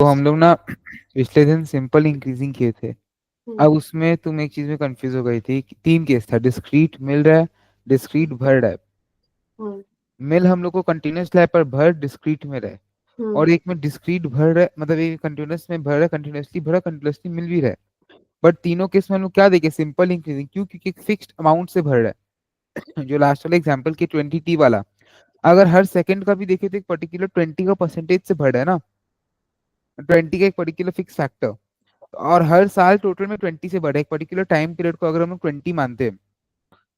तो हम लोग ना पिछले दिन सिंपल इंक्रीजिंग किए थे। हम्म। अब उसमें तुम एक चीज में कंफ्यूज हो गई थी कि तीन केस था, डिस्क्रीट मिल रहा है, डिस्क्रीट भर रहा है। हम्म। मिल हम लोग को कंटिन्यूस रहा है पर भर डिस्क्रीट में रहा है। हम्म। और एक में डिस्क्रीट भर रहा है, मतलब एक कंटिन्यूस में भर रहा है, कंटिन्यूसली भरा, कंटिन्यूसली मिल भी रहा है। बट तीनों केस में हम लोग क्या देखे, सिंपल इंक्रीजिंग। क्यों? क्योंकि एक फिक्स्ड अमाउंट से भर रहा है। जो लास्ट वाला एग्जाम्पल की 20t वाला, अगर हर सेकंड का भी देखे तो एक पर्टिकुलर 20 का परसेंटेज से भर रहा है ना, 20 का एक पर्टिकुलर फिक्स फैक्टर। और हर साल टोटल में 20 से बढ़ा है। एक पर्टिकुलर टाइम पीरियड को अगर हम लोग 20 मानते हैं,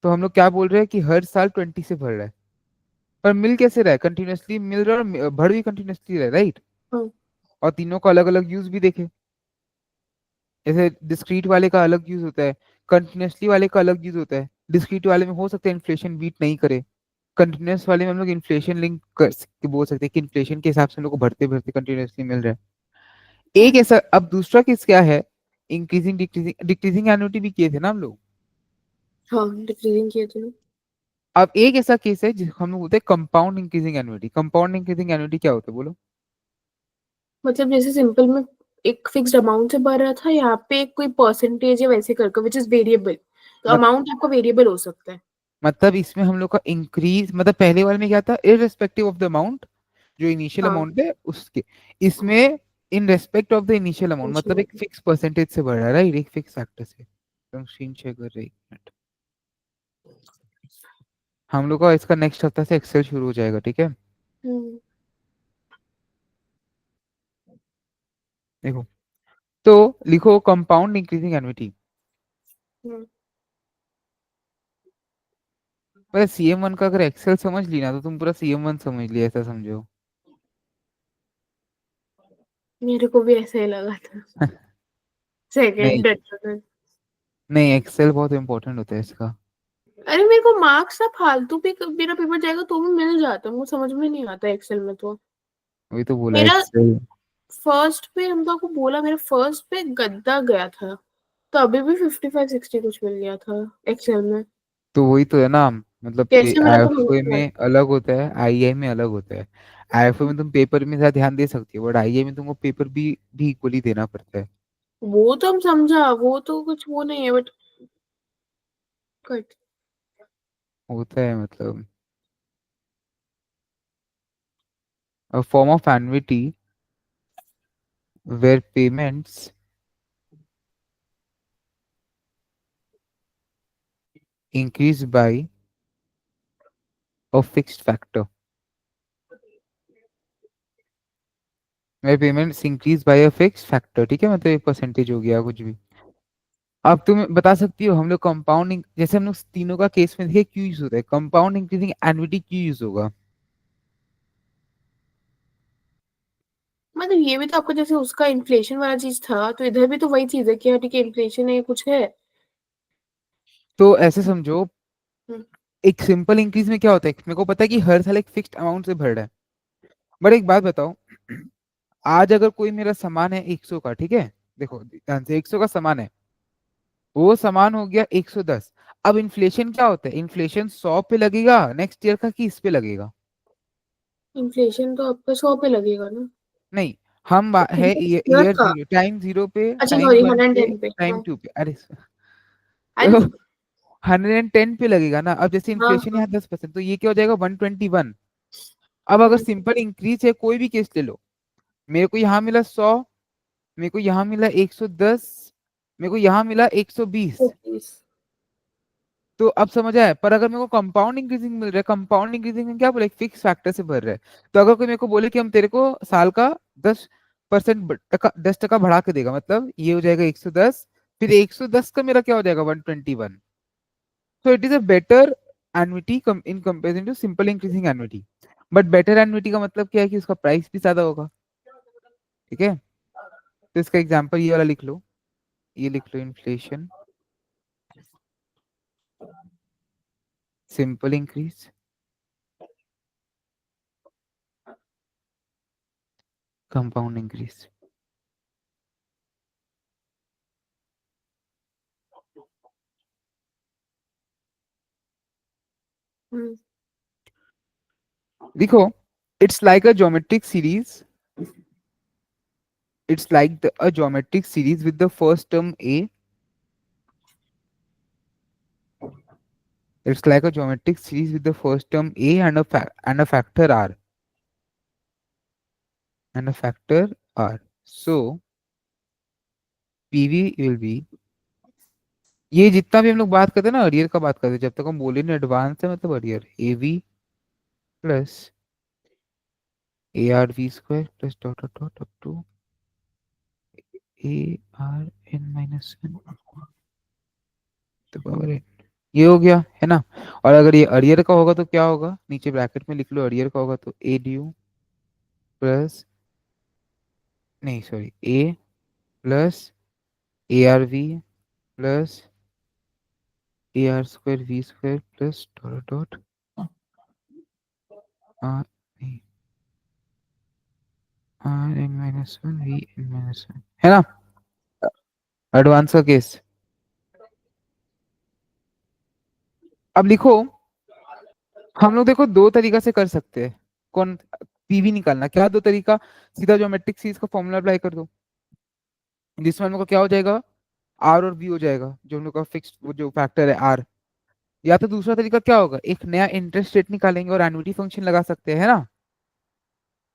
तो हम लोग क्या बोल रहे हैं कि हर साल 20 से बढ़ रहा है। पर मिल कैसे रहा है? कंटिन्यूसली मिल रहा है और बढ़ भी कंटिन्यूसली रहा है, राइट? हम्म। और तीनों का अलग अलग यूज भी देखे। जैसे डिस्क्रीट वाले का अलग यूज होता है, कंटिन्यूसली वाले का अलग यूज होता है। डिस्क्रीट वाले में हो सकता है इन्फ्लेशन बीट नहीं करे, कंटिन्यूस वाले में हम लोग इन्फ्लेशन लिंक कर बोल सकते हैं कि इन्फ्लेशन के हिसाब से हम लोग को भरते भरते कंटिन्यूसली मिल रहा है। एक ऐसा, अब दूसरा केस क्या है, इंक्रीजिंग डिक्रीजिंग, डिक्रीजिंग एन्युटी भी किए थे ना हम लोग। हाँ, डिक्रीजिंग किए थे ना। अब एक ऐसा केस है जिसको हम लोग बोलते हैं compound increasing annuity. Compound increasing annuity क्या होता है, बोलो? मतलब जैसे सिंपल में एक फिक्स्ड अमाउंट से भर रहा था, यहाँ पे एक कोई परसेंटेज या वैसे करके विच इज वेरिएबल, तो मत, अमाउंट आपका वेरिएबल हो सकता है। मतलब इसमें हम लोग का इंक्रीज, मतलब पहले वाले में क्या था, इररिस्पेक्टिव ऑफ द अमाउंट, जो इनिशियल हाँ। अमाउंट है उसके। इसमें in respect of the initial amount, मतलब इनिशियल। एक फिक्स परसेंटेज से बढ़ रहा है, राइट? एक फिक्स फैक्टर से। तुम स्क्रीन शेयर कर रहे, एक मिनट। हम लोग का इसका नेक्स्ट हफ्ता से एक्सेल शुरू हो जाएगा, ठीक है? हम्म। देखो, तो लिखो कंपाउंड इंक्रीजिंग एन्युटी। हम्म। पर CM1 का अगर एक्सेल समझ ली ना, तो तुम पूरा CM1 समझ लिया, ऐसा समझो। मेरे को भी ऐसा ही लगा था नहीं, सेकेंड में। नहीं, एक्सेल बहुत इंपॉर्टेंट होता है इसका। अरे मेरे को मार्क्स ना फालतू भी, मेरा पेपर जाएगा तो भी मिल जाता है, मुझे समझ में नहीं आता एक्सेल में तो। वही तो बोला, मेरा एक्सेल। फर्स्ट पे, हम तो आपको बोला, मेरा फर्स्ट पे गद्दा गया था, तो अभी भी 55-60 कुछ मिल गया था एक्सेल में। तो वही तो है ना, मतलब कैसे मेरा तो मिल आईएफओ गया। में अलग होता है, आईआई में अलग होता है। आईएफओ में तुम पेपर में ज्यादा ध्यान दे सकती हो, बट आईआई में तुमको पेपर भी इक्वली देना पड़ता है। वो तो हम समझा, वो तो कुछ वो नहीं है, बट कट। होता है मतलब, a form of annuity where payments increase by a fixed factor, where payments increase by a fixed factor, ठीक है? मतलब एक परसेंटेज हो गया कुछ भी। अब तुम बता सकती हो हम लोग कंपाउंडिंग, जैसे हम लोग तीनों का केस में देखिए क्यों यूज होता है, कंपाउंड इंक्रीजिंग एन्युटी क्यों यूज होगा? मतलब ये भी तो आपका जैसे उसका इन्फ्लेशन वाला चीज था, तो इधर भी तो वही चीज है कि हाँ ठीक है, इन्फ्लेशन है, कुछ है। तो ऐसे समझो, हम्म। एक सिंपल इंक्रीज में क्या होता है, मेरे को पता है कि हर साल एक फिक्स्ड अमाउंट से भर रहा है। बट एक बात बताओ, आज अगर कोई मेरा सामान है 100 का, ठीक है? देखो ध्यान से, 100 का सामान है, वो सामान हो गया 110। अब इन्फ्लेशन क्या होता है, इन्फ्लेशन 100 पे लगेगा नेक्स्ट ईयर का, कि इस पे लगेगा? इन्फ्लेशन तो आपका 100 पे लगेगा ना। नहीं, हम है प्रीवियस ईयर ईयर का। जीरो, टाइम जीरो पे, अच्छा टाइम सॉरी, वन पे, 110 पे, टाइम हाँ। टू पे, अरे अरे। तो 110 पे लगेगा ना। अब जैसे हाँ इन्फ्लेशन हाँ। यहाँ 10%, तो ये क्या हो जाएगा, 121। अब अगर हम्म। सिंपल इंक्रीज है, कोई भी केस ले लो, मेरे को यहाँ मिला 100, मेरे को यहाँ मिला 110, मेरे को यहाँ मिला 120। 30। तो अब समझ आया। पर अगर मेरे को कंपाउंड इंक्रीजिंग मिल रहा है, कंपाउंड इंक्रीजिंग में क्या बोले, फिक्स फैक्टर से भर रहा है। तो अगर कोई मेरे को बोले कि हम तेरे को साल का 10% टका, 10% बढ़ा के देगा, मतलब ये हो जाएगा 110, फिर 110 का मेरा क्या हो जाएगा, 121। तो it is a better annuity in comparison to simple increasing annuity. But better annuity का मतलब क्या है कि उसका प्राइस भी ज्यादा होगा, ठीक है? तो इसका एग्जांपल ये वाला लिख लो, ये लिख लो, inflation, simple increase, compound increase. Hmm. देखो, it's like a geometric series It's like a geometric series with the first term a. It's like a geometric series with the first term a and a factor r and a factor r. So PV will be, ये जितना भी हम लोग बात करते हैं ना arrear का बात करते हैं, जब तक हम बोले नहीं एडवांस है मतलब arrear, a v plus a r v square plus dot dot dot up to a r n minus one to power n, ये हो गया है ना। और अगर ये अरियर का होगा तो क्या होगा, नीचे ब्रैकेट में लिख लो, अरियर का होगा तो ए डी यू प्लस, नहीं sorry, a plus a r v plus a r square v square plus dot dot r r n minus one v n minus one, है ना एडवांस का case. अब लिखो, हम लोग देखो दो तरीका से कर सकते हैं, कौन, पीवी निकालना, क्या दो तरीका, सीधा ज्योमेट्रिक सीरीज का फॉर्मूला अप्लाई कर दो, जिसमें हम लोग का क्या हो जाएगा, आर और बी हो जाएगा, जो हम लोग का फिक्स्ड वो जो फैक्टर है आर। या तो दूसरा तरीका क्या होगा, एक नया इंटरेस्ट रेट निकालेंगे और एन्युटी फंक्शन लगा सकते हैं, है ना।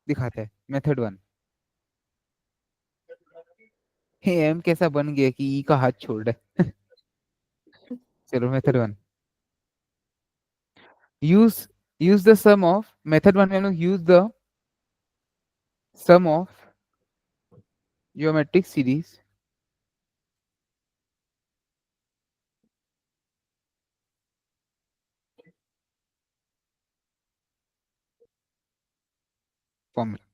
दिखाते हैं मेथड वन। एम कैसा बन गया कि ई का हाथ छोड़ रहा है। चलो method one, use use the sum of, method one में हम लोग use the sum of geometric series formula.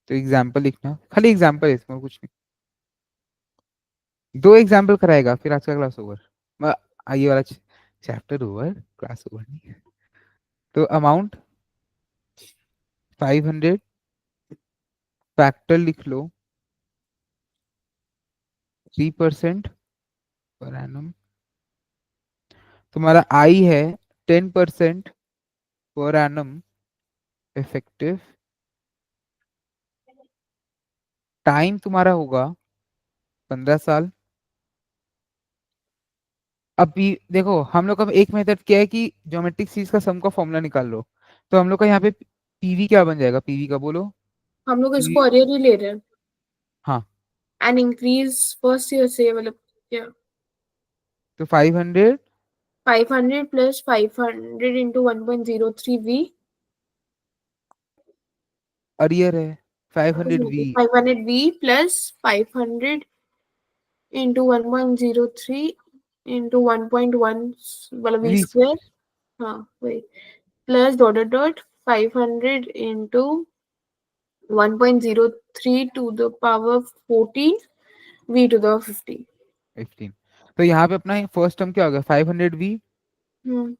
तो एग्जाम्पल लिखना, खाली एग्जाम्पल है इसमें, कुछ नहीं, दो एग्जाम्पल कराएगा फिर आज का क्लास ओवर, ये वाला चैप्टर ओवर, क्लास ओवर नहीं। तो अमाउंट 500, फैक्टर लिख लो 3% पर एनम, तुम्हारा आई है 10% पर एनम इफेक्टिव, टाइम तुम्हारा होगा 15 साल। अभी देखो हम लोग का एक मेथड क्या है कि ज्योमेट्रिक सीरीज का सम का फॉर्मूला निकाल लो, तो हम लोग का यहाँ पे पीवी क्या बन जाएगा, पीवी का बोलो। हम लोग पीवी, इसको अरियर ही ले रहे हैं हाँ, एंड इंक्रीज फर्स्ट ईयर से, मतलब क्या, तो 500 500 प्लस 500 इंटू 1.03 वी, अरियर है, 500 v 500 v plus 500 into 1.03 into 1.1 मतलब वी वी स्क्वायर, हाँ वही, plus dot dot dot 500 into 1.03 to the power 14 v to the 50। 15। तो यहाँ पे अपना फर्स्ट टर्म क्या होगा, 500 वी हम्म,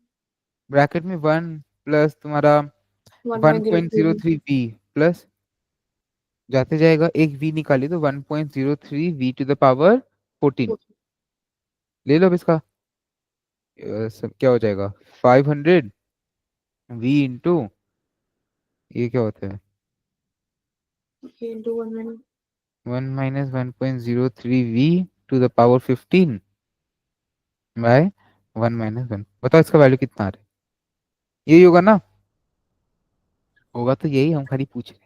ब्रैकेट में 1 प्लस तुम्हारा 1.03 1.03 वी प्लस, जाते जाएगा एक वी निकाली तो 1.03 वी टू द पावर 14, ले लो अब इसका, सब क्या हो जाएगा, 500 वी इंटू, ये क्या होता है, into 1, 1 minus 1.03 v to the power 15 by 1 minus 1, बताओ इसका वैल्यू कितना आ रहा है, यही होगा ना, होगा तो यही, हम खाली पूछ रहे हैं।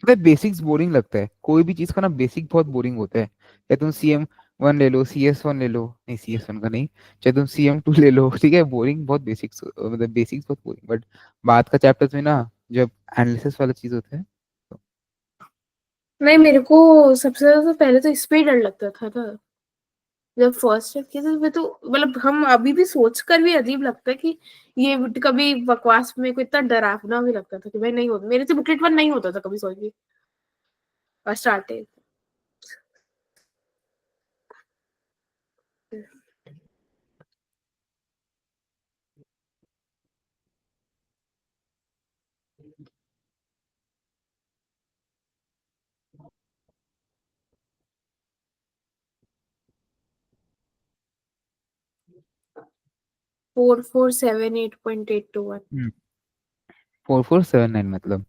मतलब बेसिक्स बोरिंग लगता है, कोई भी चीज का ना बेसिक बहुत बोरिंग होता है, चाहे तुम CM1 ले लो, CS1 ले लो, नहीं CS1 का नहीं, चाहे तुम CM2 ले लो, ठीक है, बोरिंग बहुत बेसिक्स, मतलब बेसिक्स बहुत बोरिंग, बट बाद का चैप्टर्स में ना जब एनालिसिस वाला चीज होता है तो, नहीं मेरे को सबसे ज्यादा तो पहले तो इस पे ही डर लगता था जब फर्स्ट स्टेप किया था, तो मतलब हम अभी भी सोच कर भी अजीब लगता है कि ये कभी बकवास में को इतना डरावना भी लगता था कि भाई नहीं होता, मेरे से बुकलेट वन नहीं होता था कभी, सोच भी स्टार्टिंग। 4478.821। 4479 मतलब।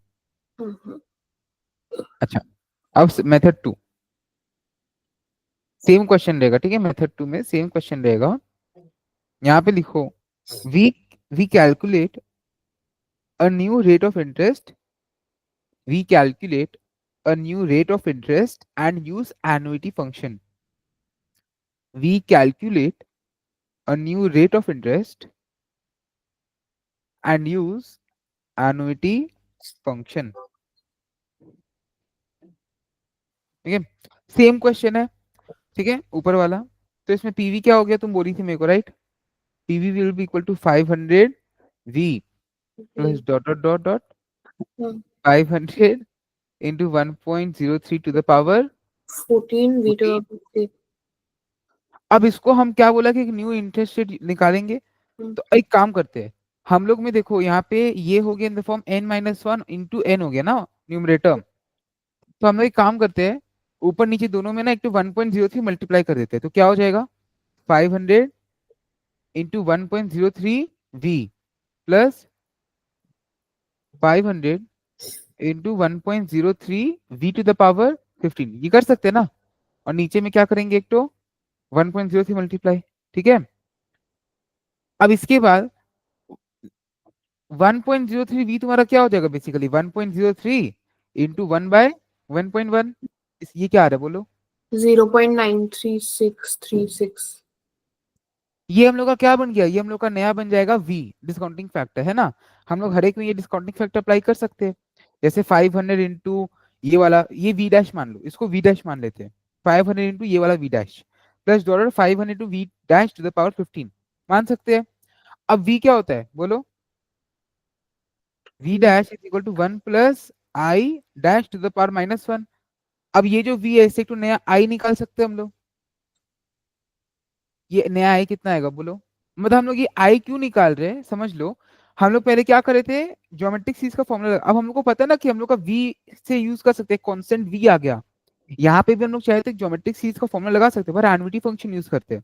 हम्म। अच्छा, अब मेथड 2 सेम क्वेश्चन रहेगा, ठीक है। मेथड 2 में सेम क्वेश्चन रहेगा। यहाँ पे लिखो, we we calculate a new rate of interest, we calculate a new rate of interest and use annuity function. We calculate a new rate of interest and use annuity function. ठीक है, same question है, ठीक है, ऊपर वाला। तो इसमें PV क्या हो गया, तुम बोली थी मेरे को, right? PV will be equal to 500 v plus dot dot dot dot 500 into 1.03 to the power 14 14। अब इसको हम क्या बोला कि एक न्यू इंटरेस्ट रेट निकालेंगे। तो एक काम करते हैं, हम लोग में देखो यहाँ पे ये हो गया in the form n-1 into n हो गया ना न्यूमरेटर। तो हम लोग एक काम करते हैं, ऊपर नीचे दोनों में ना एक तो 1.03 मल्टीप्लाई कर देते हैं, तो क्या हो जाएगा 500 into 1.03 v plus 500 into 1.03 v to the power 15। ये कर सकते हैं ना। और नीचे में क्या करेंगे, एक तो 1.03 मल्टीप्लाई, ठीक है। अब इसके बाद 1.03 वी तुम्हारा क्या हो जाएगा, बेसिकली 1.03 इंटू 1/1.1। ये क्या आ रहा है बोलो? 0.93636। ये हम लोग का क्या बन गया, ये हम लोग का नया बन जाएगा वी, डिस्काउंटिंग फैक्टर है ना। हम लोग हर एक में ये डिस्काउंटिंग फैक्टर अप्लाई कर सकते हैं। जैसे 500 इंटू ये वाला, ये वी डैश मान लो, इसको वी डैश मान लेते हैं। 500 इंटू ये वाला v dash plus dollar 500 to v dash to the power 15 मान सकते हैं। अब वी क्या होता है बोलो? V dash is equal to 1 plus i dash to the power -1। अब ये जो वी है इससे तो नया आई निकाल सकते हैं हम लोग। ये नया आई कितना आएगा बोलो? मतलब हम लोग ये आई क्यों निकाल रहे हैं समझ लो। हम लोग पहले क्या करे थे, ज्योमेट्रिक सीरीज का फॉर्मूला। अब हम लोग को पता है ना कि हम लोग का वी से यूज कर सकते हैं, कांस्टेंट वी आ गया। यहाँ पे भी हम लोग चाहे तो ज्योमेट्रिक सीरीज का फॉर्मूला लगा सकते हैं, पर एनविटी फंक्शन यूज करते हैं।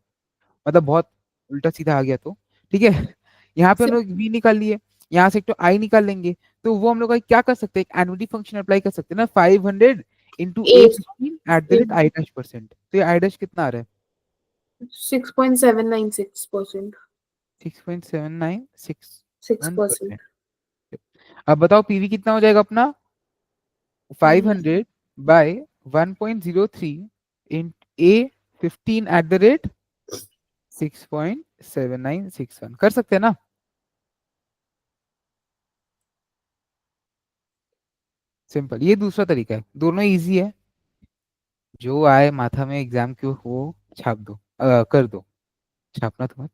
मतलब बहुत उल्टा सीधा आ गया तो, ठीक है। यहाँ पे हम लोग वी निकाल लिए, यहाँ से एक तो आई निकाल लेंगे। तो वो हम लोग का क्या कर सकते हैं, एनविटी फंक्शन अप्लाई कर सकते हैं ना, 500 into A 15 at the rate I dash percent. तो ये आई डैश कितना आ रहा है? 6.796%। 6.796 अब बताओ पीवी कितना हो जाएगा अपना? 500 by 1.03 in a 15 at the rate 6.7961। कर सकते हैं ना? सिंपल, ये दूसरा तरीका है, दोनों इजी है। जो आए माथा में एग्जाम के वो छाप दो, कर दो, छापना तो मत।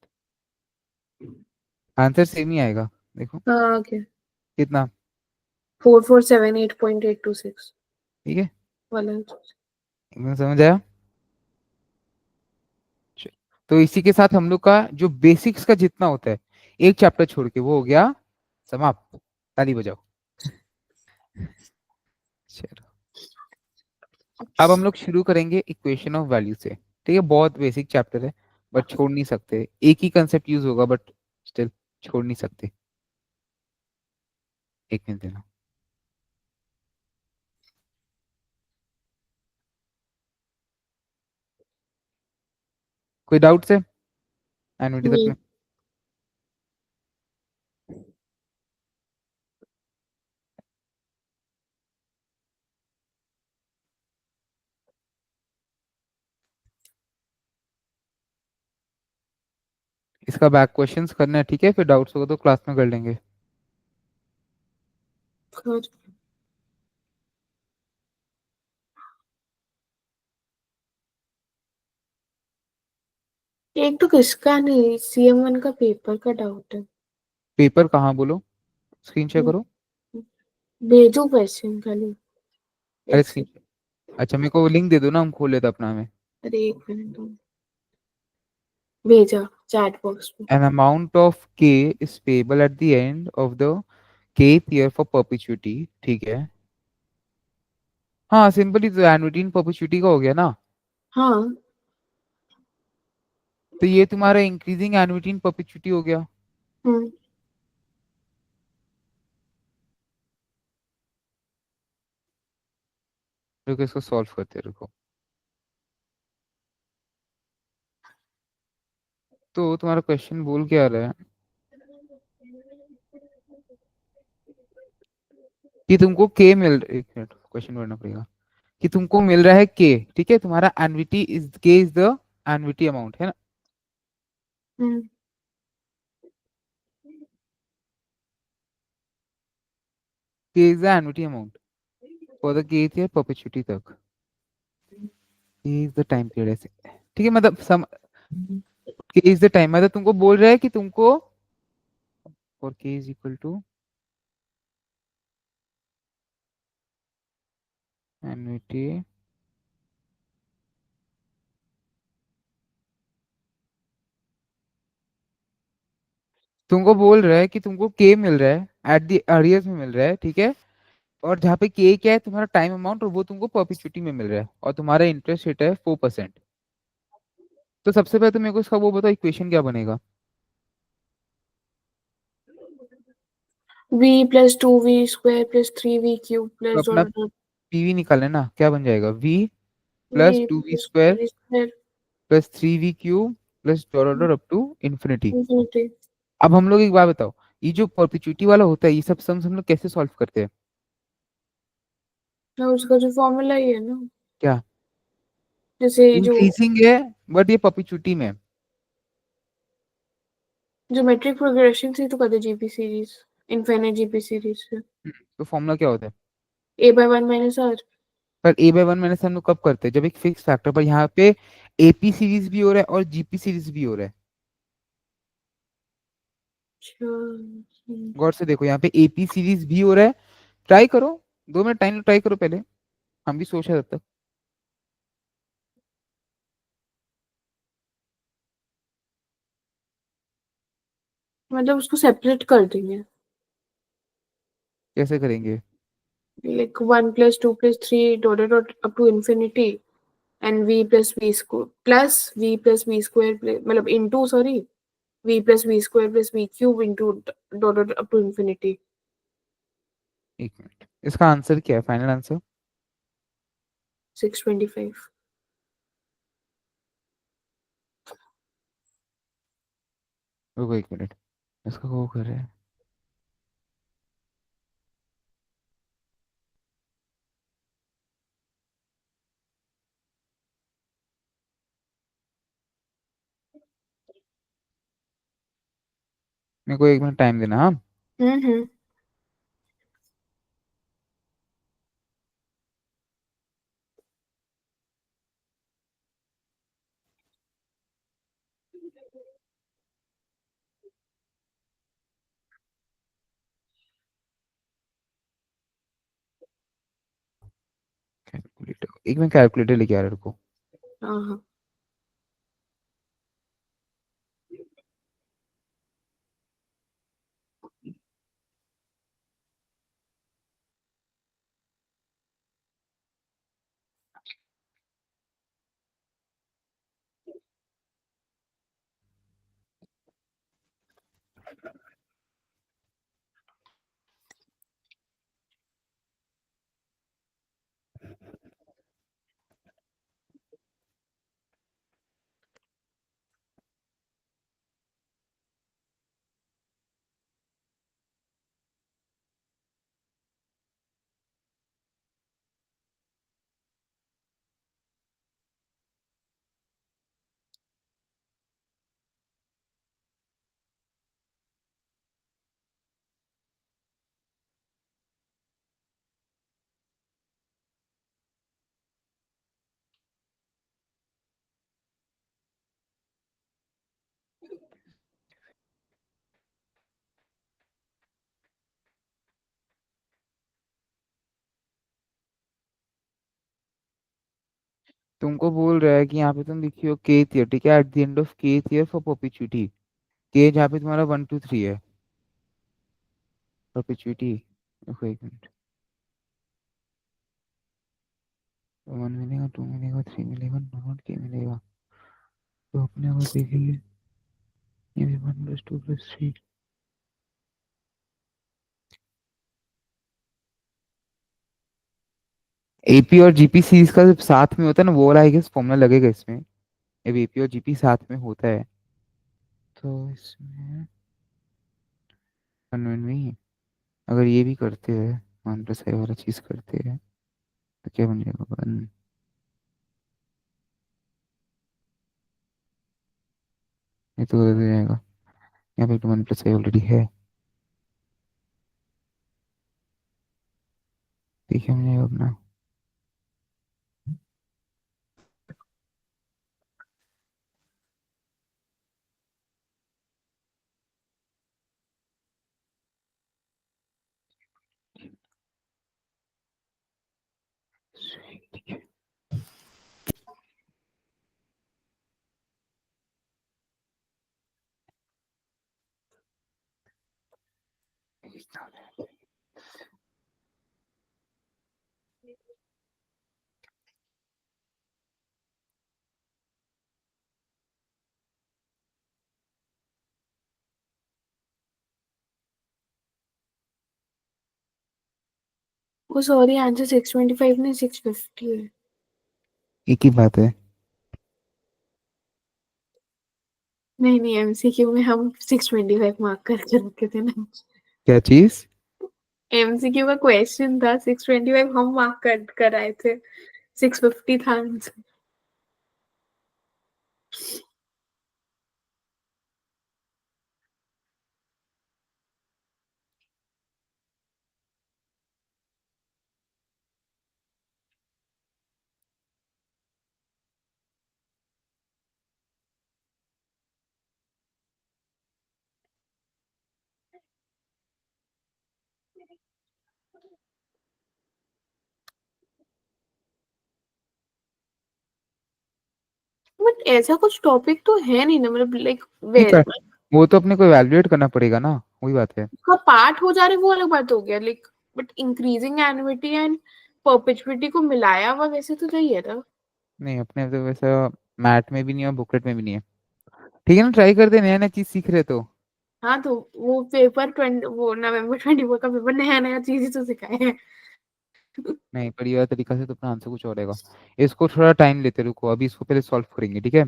आंसर सेम ही आएगा, देखो हाँ क्या? कितना। 4478.826 ठीक है, वाला। एकदम समझ आया। चल, तो इसी के साथ हम लोग का जो बेसिक्स का जितना होता है एक चैप्टर छोड़ के वो हो गया समाप्त। ताली बजाओ। चलो, अब हम लोग शुरू करेंगे इक्वेशन ऑफ वैल्यू से। ठीक है, बहुत बेसिक चैप्टर है, बट छोड़ नहीं सकते। एक ही कंसेप्ट यूज होगा बट स्टिल छोड़ नहीं सकते। एक मिनट देना। कोई डाउट्स है एनुअलिटी तक नहीं। में? इसका बैक क्वेश्चंस करना है, ठीक है, फिर डाउट्स होगा तो क्लास में कर लेंगे। खैर, एक तो किसका नहीं, CM1 का पेपर का डाउट है। पेपर कहाँ बोलो, स्क्रीन शेयर करो। भेजो क्वेश्चन खाली अरे ऐसे। स्क्रीन, अच्छा मेरे को लिंक दे दो ना, हम खोल लेते अपना में। अरे एक मिनट दो, भेजा चैट बॉक्स में। An amount of k is payable at the end of the kth year for perpetuity, ठीक है। हाँ सिंपली तो एनुअलिटी इन परपेचुइटी का हो गया ना। हाँ। तो ये तुम्हारा इंक्रीजिंग एनुअलिटी इन परपेचुइटी हो गया। हम्म रुको इसको सॉल्व करते हैं, रुको। तो तुम्हारा क्वेश्चन बोल क्या रहा है कि तुमको के मिल, एक मिनट क्वेश्चन पढ़ना पड़ेगा, कि तुमको मिल रहा है के, ठीक है, तुम्हारा एन्युटी इज के इज द एन्युटी अमाउंट है ना, हम्म के is the annuity amount for the kth year perpetuity तक, के इज द टाइम पीरियड ऐसे, ठीक है, मतलब सम, के इज द टाइम, मतलब तुमको बोल रहा है कि तुमको फॉर के इज इक्वल टू एन्युटी, तुमको बोल रहा है कि तुमको के मिल रहा है एट द अर्लियस्ट में मिल रहा है, ठीक है, और जहाँ पे के क्या है तुम्हारा टाइम अमाउंट, और वो तुमको परपेचुइटी में मिल रहा है, और तुम्हारा इंटरेस्ट रेट है 4%। तो सबसे पहले तो मेरे को इसका वो बताओ इक्वेशन क्या बनेगा। v plus 2v² plus 3v³ तो प्लस अपना पीवी निकालना है ना, क्या बन जाएगा, v v plus two v plus square 3v² plus three v cube plus dot dot up to infinity. Infinity. अब हम लोग एक बात बताओ, ये जो परपेचुइटी वाला होता है ये सब सम्स हम लोग कैसे सॉल्व करते हैं। ना उसका जो फॉर्मूला ही है ना, क्या, जैसे जो इंक्रीजिंग है बट ये परपेचुइटी में है। ज्योमेट्रिक प्रोग्रेशन से तो कहते GP series, infinite GP series से तो फॉर्मूला क्या होता है। a/1 minus are. पर ए बाय वन माइनस हम लोग कब करते हैं, जब एक फिक्स फैक्टर पर, यहाँ पे एपी सीरीज भी हो रहा है और जीपी सीरीज भी हो रहा है। अच्छा गौर से देखो यहाँ पे एपी सीरीज भी हो रहा है, ट्राई करो, 2 मिनट टाइम ट्राई करो पहले, हम भी सोच रहे तब तक। मतलब उसको सेपरेट कर देंगे, कैसे करेंगे। Like 1 plus 2 plus 3 dot dot up to infinity and v plus v square plus v plus v square मतलब into sorry v plus v square plus v cube into dot dot up to infinity. एक minute, इसका answer क्या है, final answer. 625। रुको एक minute, इसका वो कर रहे हैं, मेरे को 1 मिनट टाइम देना, हाँ। हम्म कैलकुलेटर, एक मिनट कैलकुलेटर लेके आ रहा है, रुको। हाँ हाँ। तुमको बोल रहा है कि यहाँ पे तुम लिखियो केथ ईयर, ठीक है, at the end of kth year for perpetuity, के जहाँ पे तुम्हारा 1 2 3 है, परपेचुइटी, रुको एक मिनट, 1 मिलेगा, 2 मिलेगा, 3 मिलेगा, नॉट के मिलेगा, तो अपने को देखेंगे, ये भी 1 + 2 + 3, एपी और जीपी सीरीज का जब साथ में होता है ना, वो वाला आई गेस फॉर्मूला लगेगा इसमें, जब एपी और जीपी साथ में होता है तो इसमें कन्वेंट में अगर ये भी करते हैं, वन प्लस आई वाला चीज करते हैं तो क्या बन जाएगा, वन। ये तो गलत हो जाएगा, यहाँ पे तो वन प्लस आई ऑलरेडी है। ठीक है, मुझे अपना ओ सॉरी, आंसर 625 नहीं 650 है। एक ही बात है। नहीं नहीं, एमसीक्यू में हम 625 मार्क करके रखे थे ना। क्या चीज? एमसीक्यू का क्वेश्चन था, 625 हम मार्क कर आए थे, 650 था आंसर। बट ऐसा कुछ टॉपिक तो है नहीं ना, मतलब लाइक नहीं कर, वो तो अपने को एवेलुएट करना पड़ेगा ना, वही बात है। उसका पार्ट हो जा रहा है वो अलग बात हो गया, like but increasing annuity and perpetuity को मिलाया हुआ वैसे तो नहीं है ना। नहीं, अपने तो वैसा मैथ में भी नहीं है और बुकलेट में भी नहीं है। ठीक है ना, ट्राई करते, नया नया चीज सीख रहे तो। हाँ तो वो पेपर 20, वो November 24 का पेपर नया नया चीज ही तो सिखाए हैं। नहीं, बढ़िया तरीका से तो अपना आंसर कुछ और रहेगा। इसको थोड़ा टाइम लेते, रुको, अभी इसको पहले सॉल्व करेंगे, ठीक है,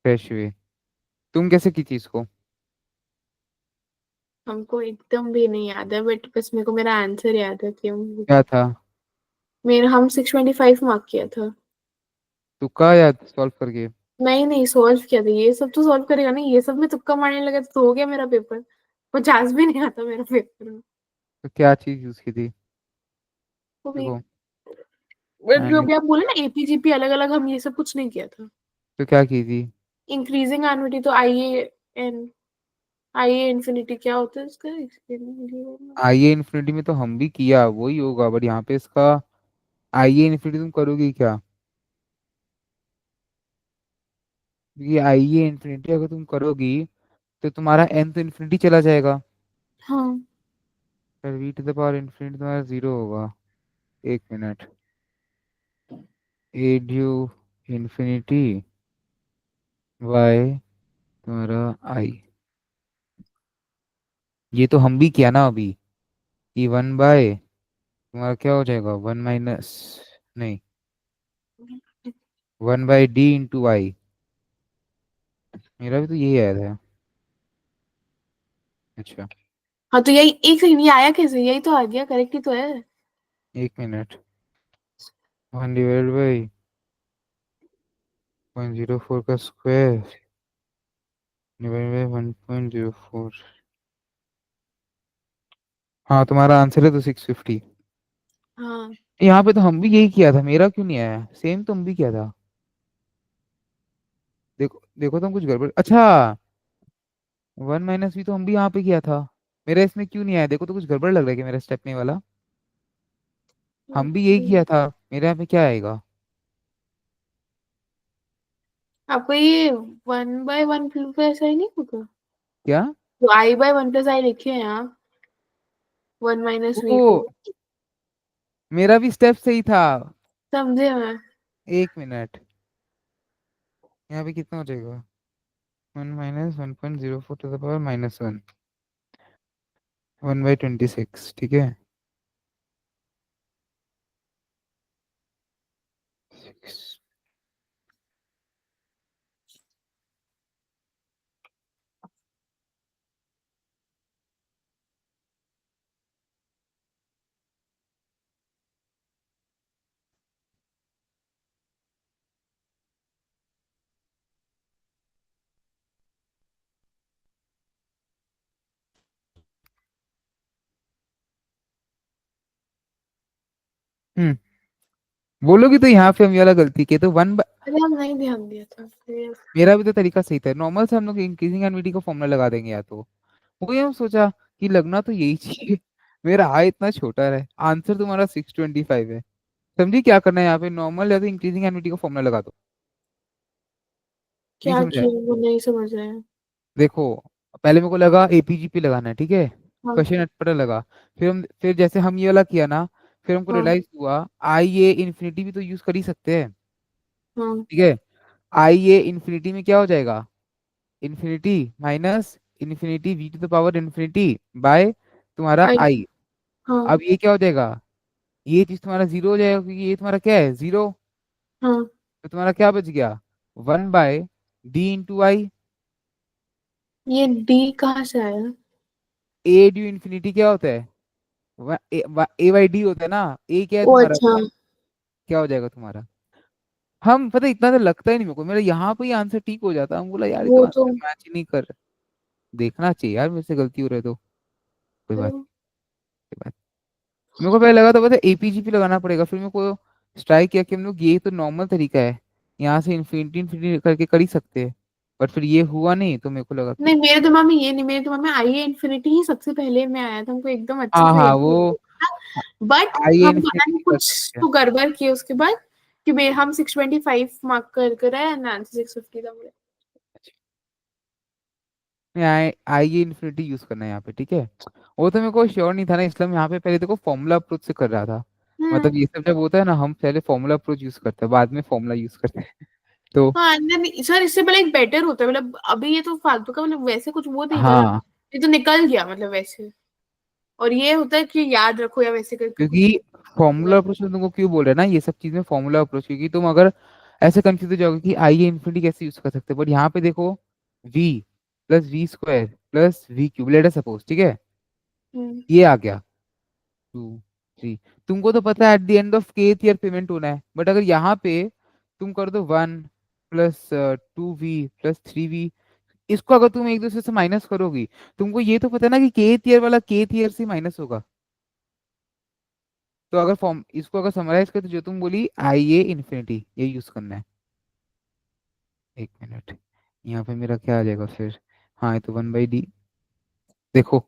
फ्रेश वे। तुम कैसे की थी इसको? हमको एकदम भी नहीं याद है, बट बस मेरे को मेरा आंसर याद है कि हम क्या था? मेरा हम 625 मार्क किया था। तुक्का या सॉल्व करके? नहीं नहीं, सॉल्व किया था, ये सब तो सॉल्व करेगा नहीं, ये सब में तुक्का मारने लगा तो हो गया मेरा पेपर। 50 भी नहीं आता मेरा पेपर में। तो क्या चीज यूज की थी? वो भी, देखो, बट जो मैंने भी आप बोले ना एपीजीपी अलग अलग, हम ये सब कुछ नहीं किया था। तो क्या की थी? इंक्रीजिंग एन्युइटी तो आई ए इंफिनिटी क्या होता है इसका आई ए इन्फिनिटी में तो हम भी किया, वही होगा, बट यहाँ पे इसका आई ए इन्फिनिटी तुम करोगे क्या? ये आई ए इन्फिनिटी अगर तुम करोगी तो तुम्हारा एन तो इन्फिनिटी चला जाएगा, हाँ फिर v to the power infinity तुम्हारा जीरो होगा। एक minute, a due infinity y तुम्हारा आई, ये तो हम भी किया ना अभी। ये वन बाय तुम्हारा क्या हो जाएगा, वन माइनस, नहीं, वन बाई डी इंटू आई। मेरा भी तो यही याद है। अच्छा, हाँ, तो यही एक सेकंड, ये आया कैसे, यही तो आ गया, करेक्ट ही तो है। एक मिनट, वन डिवाइड बाई 0.04 का स्क्वायर डिवाइड बाई 1.04। हाँ, तुम्हारा आंसर है तो 650। हाँ यहाँ पे तो हम भी यही किया था, मेरा क्यों नहीं आया? सेम तुम भी किया था। देखो देखो, तुम कुछ गड़बड़, अच्छा, वन माइनस भी तो हम भी यहाँ पे किया था। मेरा इसमें क्यों नहीं आया? देखो तो कुछ गड़बड़ लग रहा है कि मेरा स्टेप में वाला, हम भी यही किया था। मेरे यहाँ पे क्या आएगा? आपको ये 1/1 प्लस आई नहीं होगा? क्या? तो I/1 प्लस आई लिखे हैं आप, 1 - V ओ, को। मेरा भी स्टेप सही था। समझे मैं। एक मिनट, यहाँ पे कितना हो जाएगा, 1 - 1.04 टू द पावर -1, 1/26, ठीक है। हम्म, बोलोगी तो यहाँ पे हम ये वाला गलती की तो वन। अरे हम नहीं ध्यान दिया था फिर। मेरा भी तो तरीका सही था, नॉर्मल से हम लोग इंक्रीजिंग एनविटी का फॉर्मूला लगा देंगे या तो। वही हम सोचा कि लगना तो यही चाहिए। मेरा आई इतना छोटा है, आंसर तुम्हारा 625 है। समझी क्या करना है यहाँ पे, नॉर्मल या तो इंक्रीजिंग एनविटी का फॉर्मूला लगा दो। नहीं क्या समझा? किया वो नहीं समझ रहे हैं। देखो, पहले मेरे को लगा एपीजीपी लगाना है, ठीक है, हाँ क्वेश्चन पता लगा। फिर जैसे हम ये वाला किया ना, फिर हमको हाँ रियलाइज हुआ आई ए इन्फिनिटी भी तो यूज कर ही सकते हैं। हाँ। ठीक है, आई ए इन्फिनिटी में क्या हो जाएगा, infinity minus infinity v to the power infinity by तुम्हारा आई। आई। हाँ अब ये क्या हो जाएगा, ये चीज तुम्हारा जीरो हो जाएगा क्योंकि ये तुम्हारा क्या है, जीरो। हाँ। तो तुम्हारा क्या बच गया, वन बाय डी इंटू आई। ये डी कहाँ से आया? ए ड्यू इन्फिनिटी क्या होता है, ए बाई डी होता है ना, ए क्या है ओ तुम्हारा अच्छा। वन। क्या हो जाएगा तुम्हारा, हम पता है, इतना तो लगता ही नहीं मेरे को, मेरा यहाँ पे ही आंसर ठीक हो जाता, हम बोला यार ये तो वो तो। आंसर मैच ही नहीं कर रहा। देखना चाहिए यार, मेरे से गलती हो रही है तो कोई बात कोई बात। मेरे को पहले लगा था पता है एपीजीपी लगाना पड़ेगा, फिर मेरे को स्ट्राइक किया कि हम लोग ये तो नॉर्मल तरीका है, यहाँ से इन्फिनिटी इन्फिनिटी करके कर ही सकते हैं। बट फिर ये हुआ नहीं तो मेरे को लगा कि नहीं मेरे दिमाग में ये नहीं, मेरे दिमाग में आई ए इन्फिनिटी ही सबसे पहले में आया था, हमको एकदम अच्छे हाँ से हाँ याद वो था। बट आई हम पता इन्फिनिटी नहीं भी कर कुछ सकते हैं। तो गड़बड़ किए उसके बाद कि मेरे हम 625 मार्क कर आए एंड आंसर 650 था मेरा। आई आई इन्फिनिटी यूज करना है यहाँ पे, ठीक है। वो तो मेरे को श्योर नहीं था ना, इसलिए मैं यहाँ पे पहले देखो फॉर्मूला अप्रोच से कर रहा था। हम्म। मतलब ये सब जब होता है ना, हम पहले फॉर्मूला अप्रोच यूज करते हैं, बाद में फॉर्मूला यूज करते हैं। तो हाँ नहीं सर, इससे पहले एक बेटर होता है, मतलब अभी ये तो फालतू का, मतलब वैसे कुछ वो नहीं करा, हाँ, ये तो निकल गया मतलब वैसे। और ये होता है कि याद रखो या वैसे करके कुछ। क्योंकि फॉर्मूला अप्रोच में तुमको क्यों बोल रहे हैं ना ये सब चीजें फॉर्मूला अप्रोच, क्योंकि तुम अगर ऐसे कंफ्यूज हो जाओगे कि आई ए इन्फिनिटी कैसे यूज कर सकते हैं, बट यहाँ पे देखो v plus v square plus v cube let us suppose, ठीक है, हम्म। ये आ गया टू थ्री। तुमको तो पता है एट द एंड ऑफ के ईयर पेमेंट होना है, बट अगर यहाँ पे तुम कर दो one plus two v plus three v, इसको अगर तुम एक दूसरे से माइनस करोगी, तुमको ये तो पता है ना कि के ईयर वाला के ईयर से माइनस होगा। तो अगर फॉर्म इसको अगर समराइज कर तो जो तुम बोली आई ए इन्फिनिटी ये यूज करना है। एक मिनट, यहाँ पे मेरा क्या आ जाएगा फिर, हाँ ये तो वन बाई डी। देखो,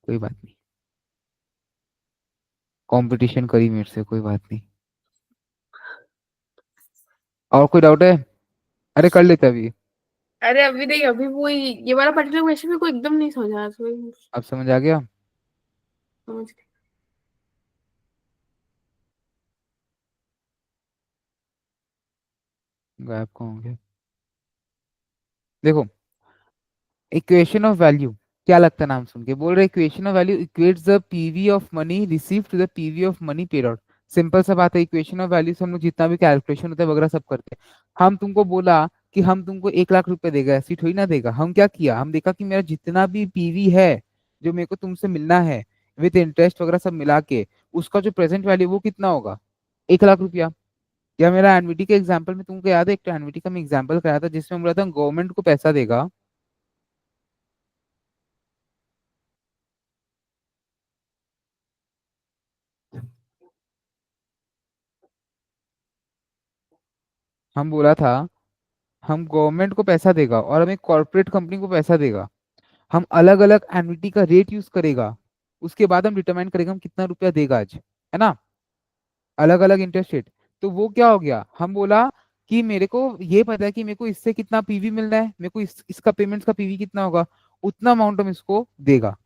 कोई बात नहीं, कंपटीशन करी मेरे से, कोई बात नहीं। और कोई डाउट है, अरे कर लेते अभी। अरे अभी नहीं, अभी वो ये वाला पर्टिकुलर क्वेश्चन मेरे को एकदम नहीं समझ आया, तो वही अब समझ आ गया। समझ गई। गायब कौन हो गया, देखो इक्वेशन ऑफ वैल्यू, क्या लगता है नाम सुन के, बोल रहे equation of value equates the PV of money receive to the PV of money paid out. Simple सा बात है, इक्वेशन ऑफ वैल्यू से हम लोग जितना भी कैलकुलेशन होता है वगैरह सब करते हैं। हम तुमको बोला कि हम तुमको 1 लाख रुपए देगा, ऐसी थोड़ी ना देगा, हम क्या किया, हम देखा कि मेरा जितना भी पीवी है जो मेरे को तुमसे मिलना है विद इंटरेस्ट वगैरह सब मिला के, उसका जो प्रेजेंट वैल्यू वो कितना होगा, 1 लाख रुपया। या मेरा एनविटी के एग्जाम्पल में तुमको याद है, एक तो एनविटी का मैं एग्जाम्पल कराया था जिसमें बोला था गवर्नमेंट को पैसा देगा। हम बोला था हम गवर्नमेंट को पैसा देगा और हमें कॉर्पोरेट कंपनी को पैसा देगा, हम अलग अलग एन्युटी का रेट यूज करेगा, उसके बाद हम डिटरमाइन करेगा हम कितना रुपया देगा आज, है ना, अलग अलग इंटरेस्ट रेट। तो वो क्या हो गया, हम बोला कि मेरे को ये पता है कि मेरे को इससे कितना पीवी मिलना है, मेरे को इसका पेमेंट्स का पीवी कितना होगा, उतना अमाउंट हम इसको देगा।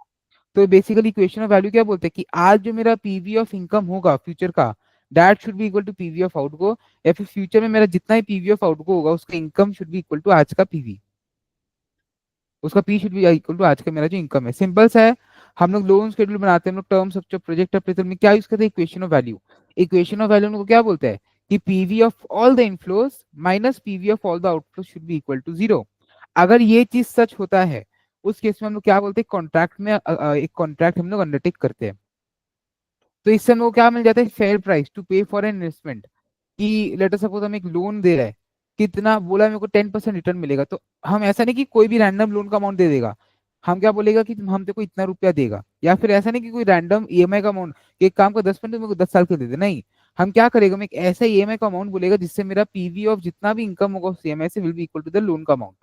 तो बेसिकली इक्वेशन ऑफ वैल्यू क्या बोलते हैं कि आज जो मेरा पीवी ऑफ इनकम होगा फ्यूचर का, that should be equal to PV of outgo, या फिर फ्यूचर में मेरा जितना ही पीवी ऑफ आउटगो होगा उसका income should be equal to आज का पीवी, उसका P should be equal to आज का मेरा जो इनकम है। सिंपल सा है, हम लोग लोन शेड्यूल बनाते हैं, हम लोग टर्म स्ट्रक्चर प्रोजेक्ट अप्रेजल में क्या यूज करते हैं, equation of value. Equation of value को क्या बोलते हैं कि PV of all the inflows minus PV of all the outflows should be equal to zero. अगर ये चीज सच होता है उस केस में हम लोग क्या बोलते हैं, कॉन्ट्रैक्ट में एक कॉन्ट्रैक्ट हम लोग अंडरटेक करते हैं। तो इससे हम लोग को क्या मिल जाता है, fair price to pay for an investment. कि लेट अस सपोज हम एक लोन दे रहे हैं, कितना बोला मेरे को 10% रिटर्न मिलेगा, तो हम ऐसा नहीं कि कोई भी रैंडम लोन का अमाउंट दे देगा, हम क्या बोलेगा कि हम तेरे को इतना रुपया देगा, या फिर ऐसा नहीं कि कोई रैंडम ईएमआई का अमाउंट कि एक काम कर 10% मेरे को 10 साल के दे दे, नहीं। हम क्या करेगा, हम एक ऐसा ईएमआई का अमाउंट बोलेगा जिससे मेरा पीवी ऑफ जितना भी इनकम होगा उस ईएमआई से will be equal to the loan का अमाउंट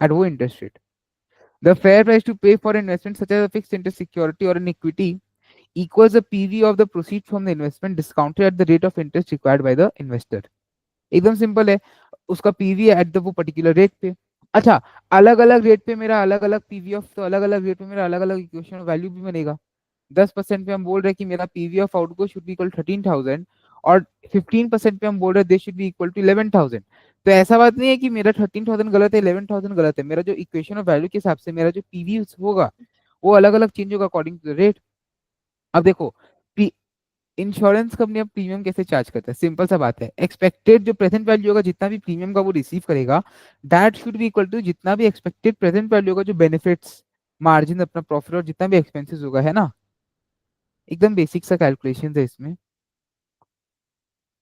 एट वो interest rate. The fair price to pay for investment such as a fixed interest security और an equity equals the PV of the proceeds from the investment discounted at the rate of interest required by the investor। एकदम simple है, उसका PV at the वो particular rate पे। अच्छा, अलग अलग rate पे मेरा अलग अलग पीवी ऑफ, तो अलग अलग रेट पे मेरा अलग अलग इक्वेशन वैल्यू भी बनेगा। 10% पे हम बोल रहे हैं कि मेरा PV of outgo should be equal 13,000, और 15% पे हम बोल रहे हैं they should be equal to 11,000। तो ऐसा बात नहीं है कि मेरा 13,000 गलत है 11,000 गलत है, मेरा जो इक्वेशन ऑफ वैल्यू के हिसाब से मेरा जो पीवी होगा वो अलग अलग चेंज होगा अकॉर्डिंग टू द रेट। अब देखो, इंश्योरेंस कंपनी अब प्रीमियम कैसे चार्ज करता है, सिंपल सा बात है, एक्सपेक्टेड जो प्रेजेंट वैल्यू होगा जितना भी प्रीमियम का वो रिसीव करेगा, that should be equal to जितना भी एक्सपेक्टेड प्रेजेंट वैल्यू होगा जो बेनिफिट्स मार्जिन अपना प्रॉफिट और जितना भी एक्सपेंसेस होगा, है ना। एकदम बेसिक सा कैलकुलेशन है इसमें,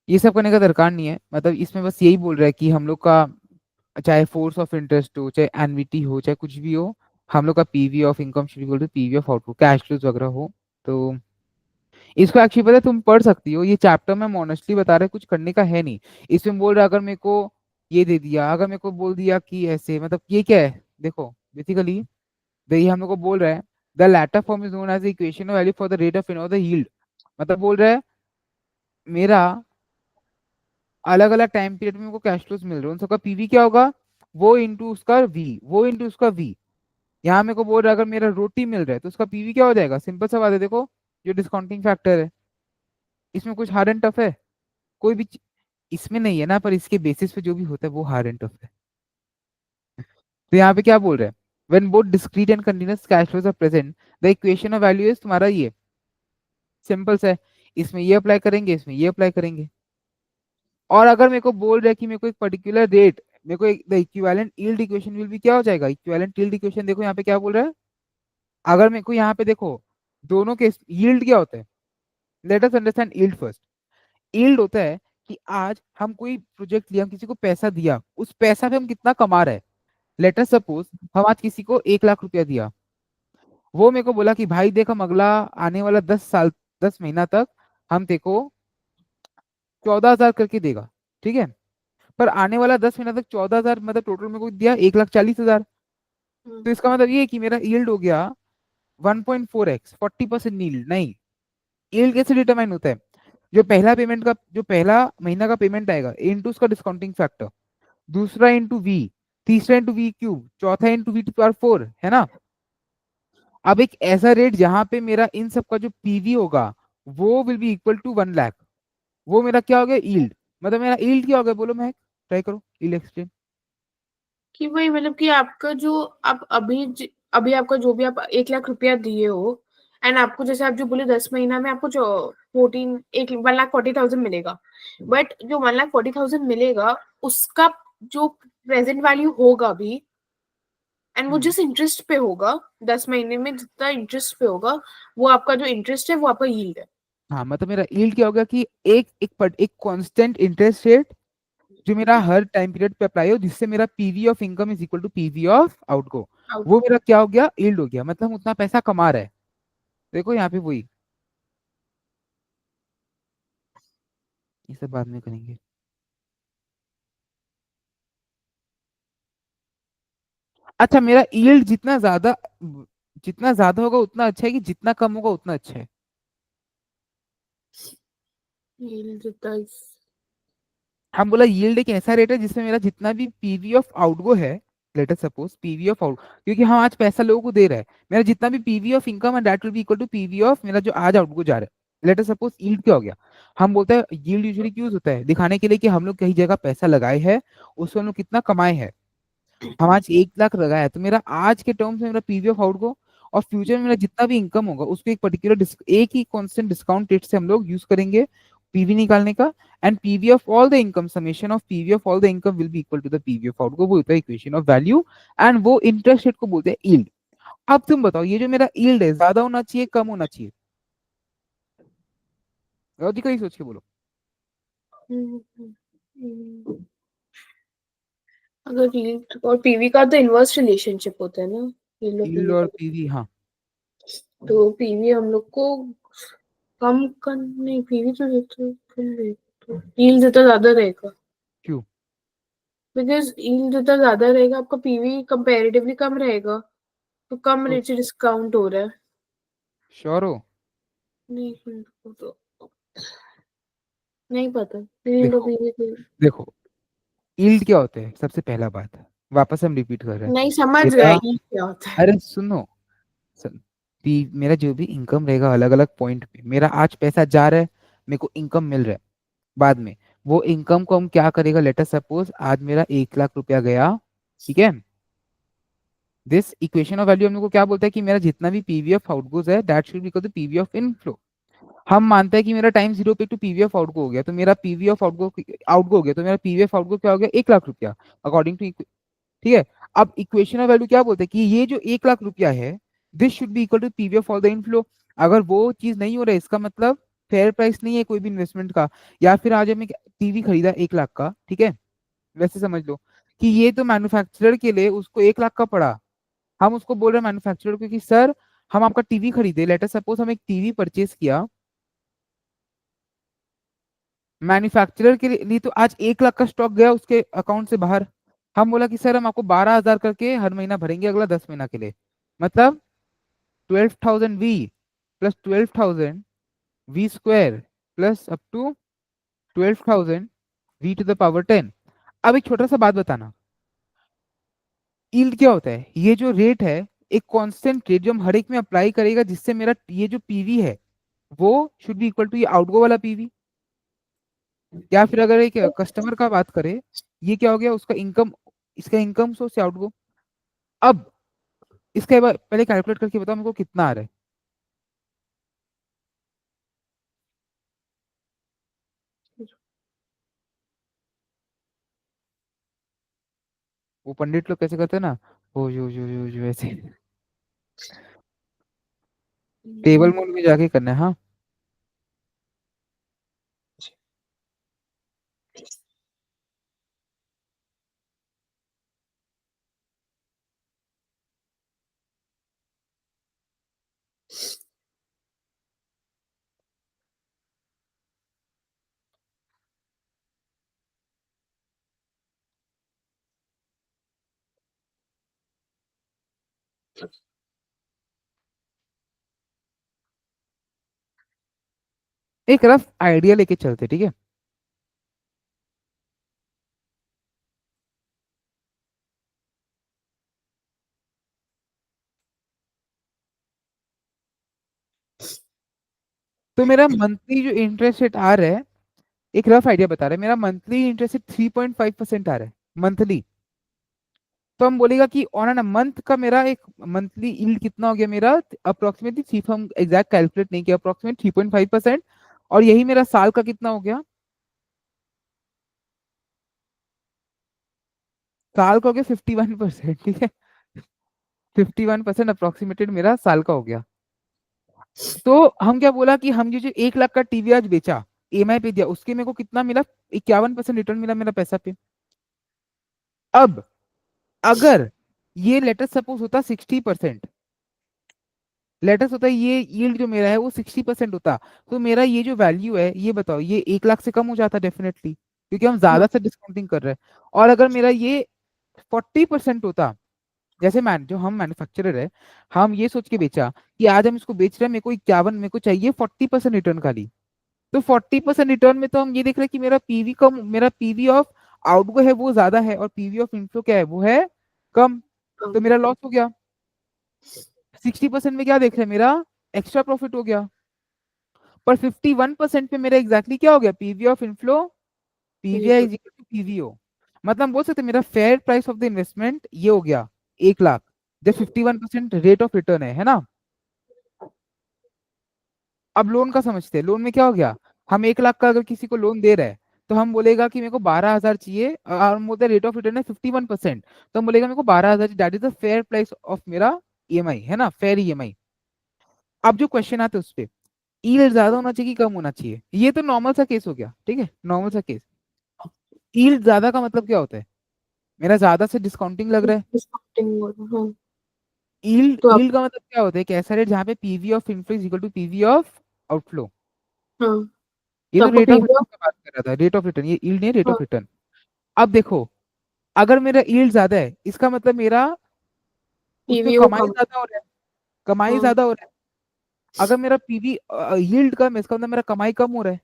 ये सब करने का दरकार नहीं है। मतलब इसमें बस यही बोल रहा है कि हम लोग का चाहे फोर्स ऑफ इंटरेस्ट हो, चाहे एनविटी हो, चाहे कुछ भी हो, हम लोग का PV of income should equal to PV of output, cash flows वगैरह हो। तो इसको एक्चुअली पता है तुम पढ़ सकती हो, ये चैप्टर में ऑनेस्टली बता रहे कुछ करने का है नहीं। इसमें बोल रहा अगर मेरे को ये दे दिया, अगर मेरे को बोल दिया कि ऐसे, मतलब ये क्या है, देखो बेसिकली ये हम लोग को बोल रहा है the latter form is known as equation of value for the rate of the yield. मतलब बोल रहा है मेरा अलग अलग टाइम पीरियड में मेरे को कैश फ्लोज मिल रहे हैं, उन सबका पीवी क्या होगा, वो इंटू उसका वी, वो इंटू उसका वी। यहाँ मेरे को बोल रहा है अगर मेरा रोटी मिल रहा है तो उसका पीवी क्या हो जाएगा, सिंपल सा बात है, देखो जो डिस्काउंटिंग फैक्टर है, इसमें कुछ हार्ड एंड टफ है, कोई भी इसमें नहीं है ना, पर इसके बेसिस पे जो भी होता है वो हार्ड एंड टफ है। तो यहाँ पे क्या बोल रहे हैं, when both discrete and continuous cash flows are present the equation of value is तुम्हारा ये, सिंपल सा है, इसमें ये अप्लाई करेंगे, इसमें ये अप्लाई करेंगे। और अगर मेरे को बोल रहा है कि मेरे को एक पर्टिकुलर रेट, मेरे को एक the equivalent yield equation will भी क्या हो जाएगा, इक्विवेलेंट यील्ड इक्वेशन देखो यहाँ पे क्या बोल रहा है, अगर मेरे को यहाँ पे देखो दोनों के यील्ड क्या होता है, let us understand yield first. Yield होता है कि आज हम कोई प्रोजेक्ट लिया, हम किसी को पैसा दिया, उस पैसा पे हम कितना कमा रहे हैं। लेट अस सपोज हम आज किसी को 1 लाख रुपया दिया, वो मेरे को बोला कि भाई देख हम अगला आने वाला 10 साल, 10 महीना तक हम तेरे को 14,000 करके देगा, ठीक है। पर आने वाला 10 महीना तक 14,000 मतलब टोटल मेरे को दिया 1,40,000। हम्म। तो इसका मतलब ये है कि मेरा यील्ड हो गया 1.4x, 40% यील्ड नहीं। यील्ड कैसे डिटरमाइन होता है, जो पहला पेमेंट का जो पहला महीना का पेमेंट आएगा इंटू उसका डिस्काउंटिंग फैक्टर, दूसरा इंटू वी, तीसरा इंटू वी क्यूब, चौथा इंटू वी टू पावर 4, है ना। अब एक ऐसा रेट जहां पे मेरा इन सब का जो पीवी होगा वो will be equal to 1 lakh, वो मेरा क्या हो गया यील्ड। मतलब मेरा यील्ड क्या हो गया, बोलो, मैं ट्राई करो यील्ड एक्सप्लेन। कि वही मतलब कि आपका जो आप अभी आपका जो भी आप 1 लाख रुपया दिए हो, एंड आपको जैसे आप जो बोले 10 महीना में आपको जो 1,40,000 मिलेगा, बट जो 1,40,000 मिलेगा उसका जो प्रेजेंट वैल्यू होगा अभी, एंड वो हम्म। जिस इंटरेस्ट पे होगा 10 महीने में जितना इंटरेस्ट पे होगा, वो आपका जो इंटरेस्ट है वो आपका यील्ड है। हाँ, मतलब मेरा यील्ड क्या होगा कि एक कांस्टेंट इंटरेस्ट रेट जो मेरा हर टाइम पीरियड पे अप्लाई हो, जिससे मेरा PV of income is equal to PV of outgo, out. वो मेरा क्या हो गया, यील्ड हो गया। मतलब हम उतना पैसा कमा रहे हैं, देखो यहाँ पे वही, ये सब बाद में करेंगे। अच्छा, मेरा यील्ड जितना ज्यादा होगा उतना अच्छा है कि जितना कम होगा उतना अच्छा है। यील्ड जितना हम बोला यील्ड एक ऐसा रेट है जिसमें मेरा जितना भी पीवी ऑफ आउटगो है, late us suppose PV of out, क्योंकि हम आज पैसा लोगों को दे रहे हैं, मेरा जितना भी पीवी ऑफ इनकम है that will be equal to PV of मेरा जो आज आउटगो जा रहा है। लेट अस सपोज यील्ड क्या हो गया, हम बोलते हैं यील्ड यूजुअली क्यों होता है, दिखाने के लिए कि हम लोग कहीं जगह पैसा लगाए हैं, उससे हम लोग कितना कमाए हैं। हम आज 1 लाख लगाया है तो मेरा आज के टर्म्स में मेरा पीवी ऑफ आउटगो और फ्यूचर में मेरा जितना भी इनकम होगा उसको एक पर्टिकुलर एक ही कांस्टेंट डिस्काउंट रेट से हम लोग यूज करेंगे पीवी निकालने का। And PV of all the income, summation of PV of all the income will be equal to the PV of outgo, वो होता है इक्वेशन ऑफ वैल्यू। एंड वो इंटरेस्ट रेट को बोलते हैं यील्ड। अब तुम बताओ ये जो मेरा यील्ड है ज्यादा होना चाहिए कम होना चाहिए, लॉजिकली सोच के बोलो। अगर यील्ड और पीवी का तो इनवर्स रिलेशनशिप होता है ना। ये लो यील्ड पीवी और का। पीवी, हाँ तो पीवी हम लोग को कम कर, नहीं पीवी तो देते फिर यील्ड जितना ज्यादा रहेगा, क्यों? बिकॉज यील्ड जितना ज्यादा रहेगा आपका पीवी कंपैरेटिवली कम रहेगा, तो कम तो रेट से डिस्काउंट हो रहा है। श्योर हो? नहीं मेरे को तो नहीं पता यील्ड और देखो पीवी के। देखो, यील्ड क्या होता है, सबसे पहला बात, वापस हम रिपीट कर रहे हैं। नहीं समझ गए मेरा, ये क्या होता है। अरे सुनो, मेरा जो भी इनकम रहेगा अलग अलग पॉइंट पे, मेरा आज पैसा जा रहा है, मेरे को इनकम मिल रहा है, बाद में वो इनकम को हम क्या करेगा, लेटर सपोज आज मेरा 1 लाख रुपया गया, ठीक है, दिस इक्वेशन ऑफ वैल्यू हम लोग को क्या बोलता है कि मेरा जितना भी पीवी ऑफ आउटगोज है that should equal to PV of inflow. हम मानते हैं कि मेरा टाइम जीरो पे टू पीवी ऑफ आउटगो हो गया, तो मेरा पीवी ऑफ आउटगो हो गया, तो मेरा पीवी ऑफ आउटगो क्या हो गया, 1 लाख रुपया, अकॉर्डिंग टू, ठीक है। अब इक्वेशन ऑफ वैल्यू क्या बोलते हैं कि ये जो 1 लाख रुपया है, this should be equal to PV of all the inflow. अगर वो चीज नहीं हो रहा है, इसका मतलब फेयर प्राइस नहीं है कोई भी इन्वेस्टमेंट का। या फिर आज हमने टीवी खरीदा 1 लाख का, ठीक है, वैसे समझ लो कि ये तो मैन्युफैक्चरर के लिए उसको 1 लाख का पड़ा, हम उसको बोल रहे हैं मैन्युफैक्चरर को कि सर हम आपका टीवी खरीदे, लेट अस सपोज हम एक टीवी परचेज किया मैन्युफैक्चरर के लिए तो आज 1 लाख का स्टॉक गया उसके अकाउंट से बाहर, हम बोला कि सर हम आपको 12,000 करके हर महीना भरेंगे अगला 10 महीना के लिए, मतलब 12,000 v plus 12,000 v square plus up to 12,000 v to the power 10। अब एक छोटा सा बात बताना, यील्ड क्या होता है, ये जो रेट है एक कांस्टेंट रेट जो हम हर एक में अप्लाई करेगा, जिससे मेरा ये जो पीवी है वो शुड बी इक्वल टू ये आउटगो वाला पीवी। या फिर अगर एक कस्टमर का बात करें, ये क्या हो गया उसका इनकम, इसका इनकम सोर्स से आउटगो। अब इसके बाद पहले कैलकुलेट करके बताओ मेरे को कितना आ रहा है। वो पंडित लोग कैसे करते हैं ना, हो जो ऐसे टेबल मोड में जाके करना है, हाँ। एक रफ आइडिया लेके चलते, ठीक है। तो मेरा मंथली जो इंटरेस्ट रेट आ रहा है, एक रफ आइडिया बता रहा है, मेरा मंथली इंटरेस्ट रेट 3.5% आ रहा है मंथली। तो हम बोलेगा कि ऑन एन मंथ का मेरा एक मंथली यील्ड कितना हो गया मेरा, अप्रोक्सीमेटली थ्री, हम एग्जैक्ट कैलकुलेट नहीं किया, अप्रोक्सीमेट 3.5%। और यही मेरा साल का कितना हो गया, साल का हो गया 51%, ठीक है, 51% अप्रोक्सीमेटेड मेरा साल का हो गया। तो हम क्या बोला कि हम ये जो 1 लाख का टीवी आज बेचा, ईएमआई पे दिया, उसके मेरे को कितना मिला, 51% रिटर्न मिला मेरा पैसा पे। अब अगर ये लेटर सपोज होता 60%, लेटस होता है ये यील्ड जो मेरा है वो 60% होता, तो मेरा ये जो वैल्यू है ये बताओ, ये 1 लाख से कम हो जाता डेफिनेटली, क्योंकि हम ज्यादा से डिस्काउंटिंग कर रहे हैं। और अगर मेरा ये 40% होता, जैसे मैन जो हम मैन्युफैक्चरर है, हम ये सोच के बेचा कि आज हम इसको बेच रहे हैं, मेरे को 51, मेरे को चाहिए 40% रिटर्न खाली, तो 40% रिटर्न में तो हम ये देख रहे हैं कि मेरा पीवी कम, मेरा पीवी ऑफ आउटगो है वो ज्यादा है, और पीवी ऑफ इनफ्लो क्या है वो है कम, तो मेरा लॉस हो गया। 60% में क्या देख रहे हैं, मेरा एक्स्ट्रा प्रॉफिट हो गया। पर 51% पे मेरा एग्जैक्टली क्या हो गया, PV of inflow, PVI is equal to PVO. मतलब हम बोल सकते हैं मेरा fair price of the investment ये हो गया 1 लाख, जब 51% रेट ऑफ रिटर्न है ना। अब लोन का समझते हैं, लोन में क्या हो गया, हम 1 लाख का अगर किसी को लोन दे रहे हैं, तो हम बोलेगा कि मेरे को 12,000 चाहिए, और हम बोलते हैं रेट ऑफ रिटर्न है 51%, तो हम बोलेगा मेरे को 12,000, that is the fair price of मेरा ईएमआई, है ना, फेयर ईएमआई। अब जो क्वेश्चन आते हैं उस पे, यील्ड ज्यादा होना चाहिए कि कम होना चाहिए, ये तो नॉर्मल सा केस हो गया, ठीक है, नॉर्मल सा केस। यील्ड ज्यादा का मतलब क्या होता है, मेरा ज्यादा से डिस्काउंटिंग लग रहा है, डिस्काउंटिंग हो रहा, हाँ यील्ड तो आप यील्ड का मतलब क्या होता है? एक ऐसा रेट जहाँ पे PV of inflow is equal to PV of outflow. हाँ, ये तो तो आपको rate of PV return of, की बात कर रहा था, रेट ऑफ रिटर्न, ये यील्ड नहीं, रेट हाँ ऑफ रिटर्न। अब देखो, अगर मेरा यील्ड ज्यादा है, इसका मतलब मेरा उसमें पीवी वो कमाई कम, ज्यादा हो रहा है, कमाई हाँ ज्यादा हो रहा है। अगर मेरा पीवी यील्ड कम है, इसका मतलब मेरा कमाई कम हो रहा है।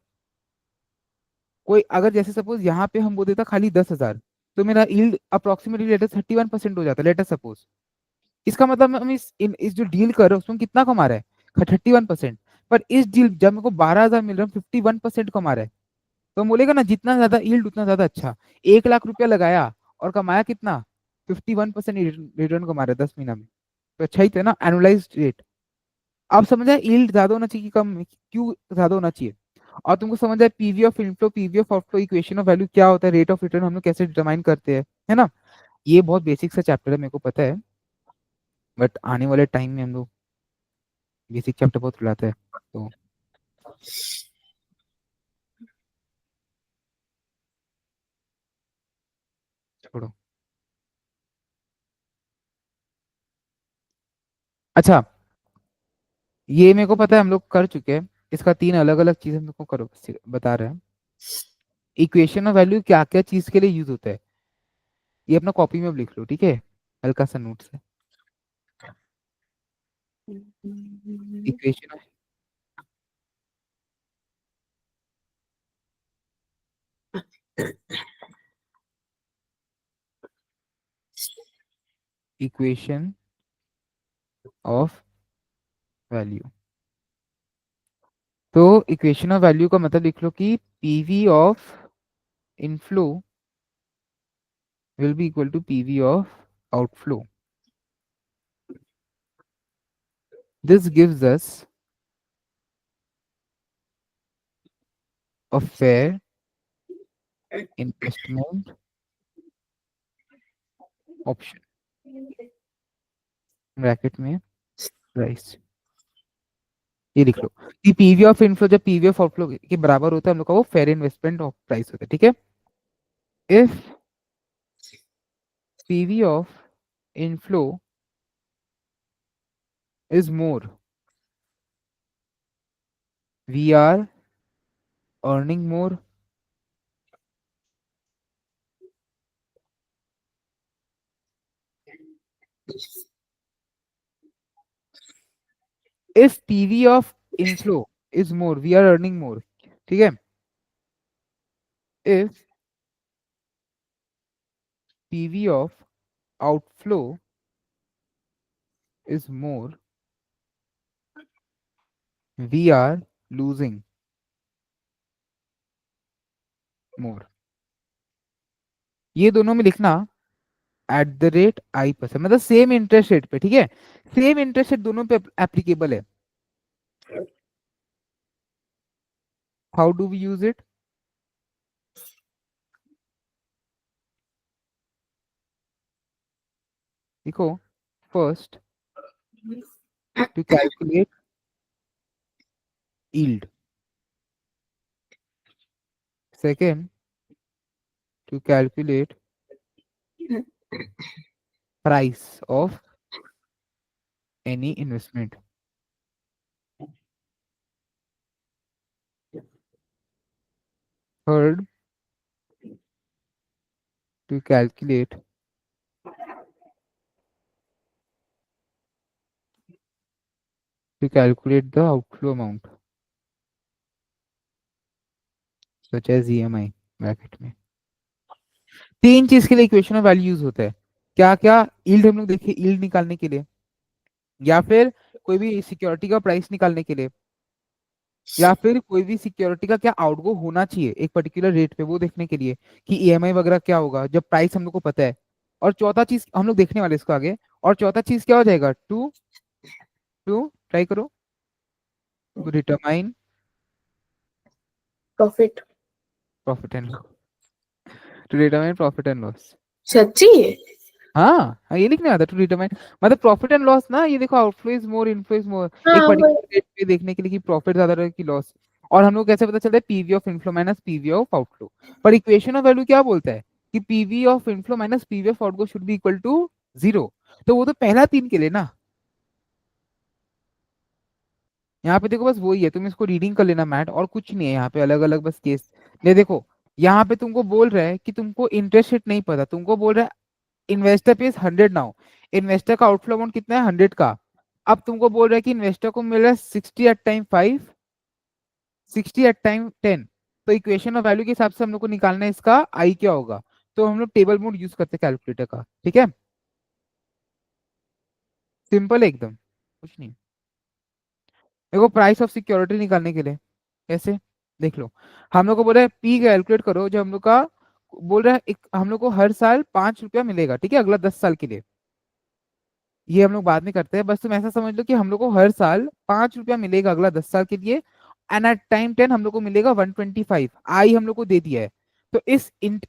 कोई अगर जैसे सपोज यहाँ पे हम बोल देता खाली 10,000, तो मेरा यील्ड अप्रोक्सीमेटली लेटर 31% हो जाता है, लेटर सपोज। इसका मतलब हम इस जो डील कर रहे हैं उसमें कितना कमा रहा है? 31%। पर इस डील जब मेरे को 12,000 मिल रहा है, 51% कमा रहा है। तो हम बोलेगा ना, जितना ज्यादा यील्ड उतना ज्यादा अच्छा। 1 लाख रुपया लगाया और कमाया कितना? 51% रिटर्न कमा रहा है 10 महीना में। तो अच्छा ही था ना, एनुलाइज रेट। अब समझ आए यील्ड ज्यादा होना चाहिए कि कम, क्यों ज्यादा होना चाहिए। और तुमको समझ आए PV of inflow, PV of outflow, equation of value क्या होता है, रेट ऑफ रिटर्न हम लोग कैसे डिटरमाइन करते हैं, है ना। ये बहुत बेसिक सा चैप्टर है, मेरे को पता है। बट आने वाले टाइम में हम लोग बेसिक चैप्टर बहुत रुलाते हैं, तो छोड़ो। अच्छा, ये मेरे को पता है, हम लोग कर चुके हैं। इसका 3 अलग अलग चीजें मेरे को करो बता रहे हैं। इक्वेशन ऑफ वैल्यू क्या क्या चीज के लिए यूज होता है, ये अपना कॉपी में अब लिख लो, ठीक है, हल्का सा नोट से। Equation equation of value. तो इक्वेशन ऑफ वैल्यू का मतलब लिख लो कि PV of inflow will be equal to PV of outflow. This gives us a fair investment option, bracket में प्राइस। ये लिख लो कि पीवी ऑफ इनफ्लो जब पीवी ऑफ आउटफ्लो के बराबर होता है, हम लोग का वो फेयर इन्वेस्टमेंट ऑफ प्राइस होता है, ठीक है। If PV of inflow is more, we are earning more. If PV of inflow is more, we are earning more, ठीक है। If PV of outflow is more, we are losing more। ये दोनों में लिखना @i%, मतलब same interest rate पे, ठीक है। सेम इंटरेस्ट रेट दोनों पे एप्लीकेबल है। How do we use it? देखो, first to calculate yield, second to calculate price of any investment, third to calculate the outflow amount such as EMI, bracket में। तीन चीज के लिए इक्वेशन ऑफ वैल्यू यूज होता है। क्या क्या? यील्ड हम लोग देखिए, यील्ड निकालने के लिए, या फिर कोई भी सिक्योरिटी का प्राइस निकालने के लिए, या फिर कोई भी सिक्योरिटी का क्या आउटगो होना चाहिए एक पर्टिकुलर रेट पे, वो देखने के लिए कि ईएमआई वगैरह क्या होगा जब प्राइस हम लोग को पता है। और चौथा चीज हम लोग देखने वाले इसको आगे। और चौथा चीज क्या हो जाएगा? टू टू ट्राई करो, to determine profit. Profit and to determine profit and loss. सच्ची है? हाँ हाँ, ये लिखने आता टू डिटरमाइन, मतलब प्रॉफिट एंड लॉस ना। ये देखो, outflow is more, inflow is more, एक हाँ वही। पर्टिकुलर रेट पे देखने के लिए कि प्रॉफिट ज्यादा रहे कि लॉस। और हम लोग कैसे पता चलता है? PV of inflow minus PV of outflow. पर इक्वेशन ऑफ वैल्यू क्या बोलता है कि PV of inflow minus PV of outgo should be equal to 0। तो वो तो पहला तीन के लिए ना, यहाँ पे देखो बस वही है, तुम इसको रीडिंग कर लेना मैट, और कुछ नहीं है यहाँ पे अलग अलग बस केस। ये देखो यहाँ पे तुमको बोल रहा है कि तुमको इंटरेस्ट रेट नहीं पता, तुमको बोल रहा है इन्वेस्टर पे 100 नाउ, इन्वेस्टर का आउटफ्लो अमाउंट कितना है 100 का। अब तुमको बोल रहा है कि इन्वेस्टर को मिल रहा है 60/5, 60/10। तो इक्वेशन ऑफ वैल्यू के हिसाब से हम लोग को निकालना है इसका आई क्या होगा। तो हम लोग टेबल मोड यूज करते हैं कैलकुलेटर का, ठीक है। सिंपल है एकदम, कुछ नहीं। देखो प्राइस ऑफ सिक्योरिटी निकालने के लिए कैसे, देख लो। हम लोग को बोल रहा है पी कैलकुलेट करो, जो हम लोग का बोल रहा है हम लोग को हर साल 5 रुपया मिलेगा, ठीक है, अगला 10 साल के लिए। ये हम लोग बाद में करते हैं, बस तुम ऐसा समझ लो कि हम लोग को हर साल 5 रुपया मिलेगा अगला 10 साल के लिए। एंड एट टाइम 10 हम लोग को मिलेगा 125, आई हम लोग को दे दिया है। तो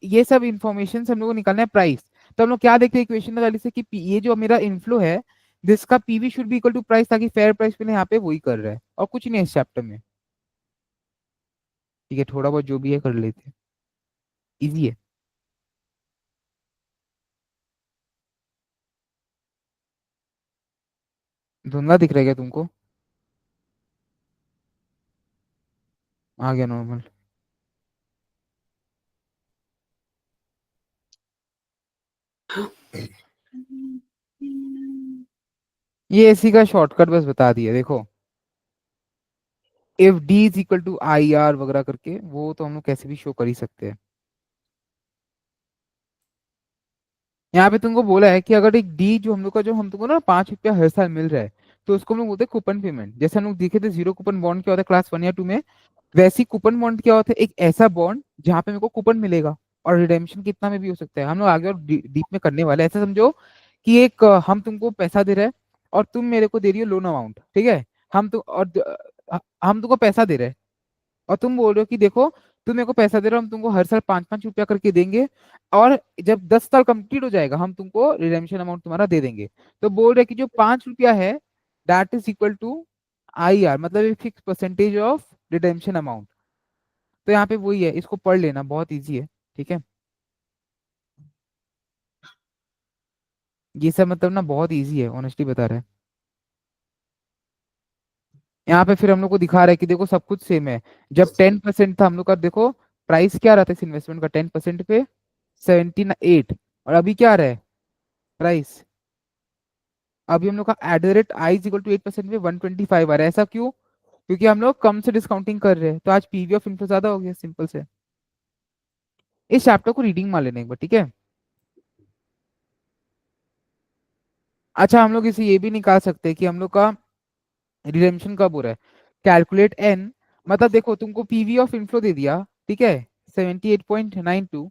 ये सब इंफॉर्मेशन से हम लोग को निकालना है प्राइस। तो हम लोग क्या देखते हैं इक्वेशन वाली से कि ये जो मेरा इनफ्लो है जिसका PV should be equal to price, ताकि फेयर प्राइस पे यहाँ पे वही कर रहा है, और कुछ नहीं है इस चैप्टर में। ठीक है, थोड़ा बहुत जो भी है कर लेते हैं, इजी है। धुंधला दिख रहा है क्या तुमको? आ गया नॉर्मल। ये इसी का शॉर्टकट बस बता दिया, देखो if D is equal to I R वगैरह करके, वो तो हम लोग कैसे भी शो कर ही सकते हैं। यहाँ पे तुमको बोला है कि अगर एक डी जो हम लोग का, जो हम तुमको ना 5 रुपया हर साल मिल रहा है, तो उसको हम लोग बोलते हैं कूपन पेमेंट। जैसे हम लोग देखे थे जीरो कूपन बॉन्ड क्या होता है क्लास 1 या 2 में, वैसी कूपन बॉन्ड क्या होता है, एक ऐसा बॉन्ड जहाँ पे मेरे को कूपन मिलेगा, और रिडेम्पशन कितना में भी हो सकता है। हम लोग आगे और डीप में करने वाले हैं। ऐसा समझो कि एक हम तुमको पैसा दे रहे हैं, और तुम मेरे को दे रही हो लोन अमाउंट, ठीक है। हम तुमको पैसा दे रहे हैं, और तुम बोल रहे हो कि देखो तुम मेरे को पैसा दे रहे हो, हम तुमको हर साल 5-5 रुपया करके देंगे, और जब 10 साल कंप्लीट हो जाएगा हम तुमको रिडेम्पशन अमाउंट तुम्हारा दे देंगे। तो बोल रहे कि जो 5 रुपया है that is equal to I R, मतलब एक fix percentage of redemption amount. तो यहाँ पे वही है, इसको पढ़ लेना, बहुत इजी है, ठीक है। ये सब मतलब ना बहुत इजी है, ऑनेस्टली बता रहे हैं। यहाँ पे फिर हम लोग को दिखा रहा है कि देखो सब कुछ सेम है। जब 10% था हम लोग का, देखो प्राइस क्या रहा था इस इन्वेस्टमेंट का 10% पे, 78। और अभी क्या आ रहा है प्राइस, अभी हम लोग का at the rate I is equal to 8% पे 125 आ रहा है। ऐसा क्यों? क्योंकि हम लोग कम से डिस्काउंटिंग कर रहे हैं, तो आज पीवी ऑफ इन्फ्लो ज्यादा हो गया, सिंपल से। इस चैप्टर को रीडिंग मान लेने एक बार, ठीक है। अच्छा, हम लोग इसे ये भी निकाल सकते हैं कि हम लोग का रिडेम्पशन कब हो रहा है। कैलकुलेट एन, मतलब देखो तुमको पीवी ऑफ इन्फ्लो दे दिया, ठीक है, 78.92।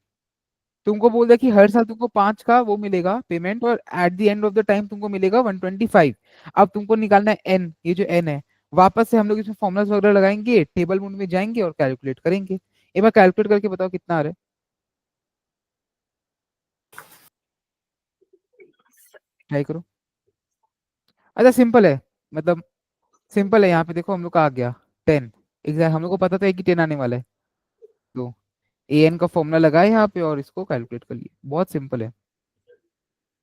तुमको बोल दिया कि हर साल तुमको 5 का वो मिलेगा पेमेंट, और eight the end of the time तुमको मिलेगा 125। अब तुमको निकालना है एन, ये जो एन है। वापस से हम लोग इसमें फॉर्मुलाज वगैरह लगाएंगे, टेबल मोड में जाएंगे और कैलकुलेट करेंगे। एक बार कैलकुलेट करके बताओ कितना आ रहा है, ट्राई करो। अच्छा सिंपल है, मतलब सिंपल है। यहाँ पे देखो हम लोग का आ गया 10, एग्जैक्ट हम लोग को पता था कि 10 आने वाला है। तो ए एन का फॉर्मूला लगाए यहाँ पे और इसको कैलकुलेट कर लिए, बहुत सिंपल है।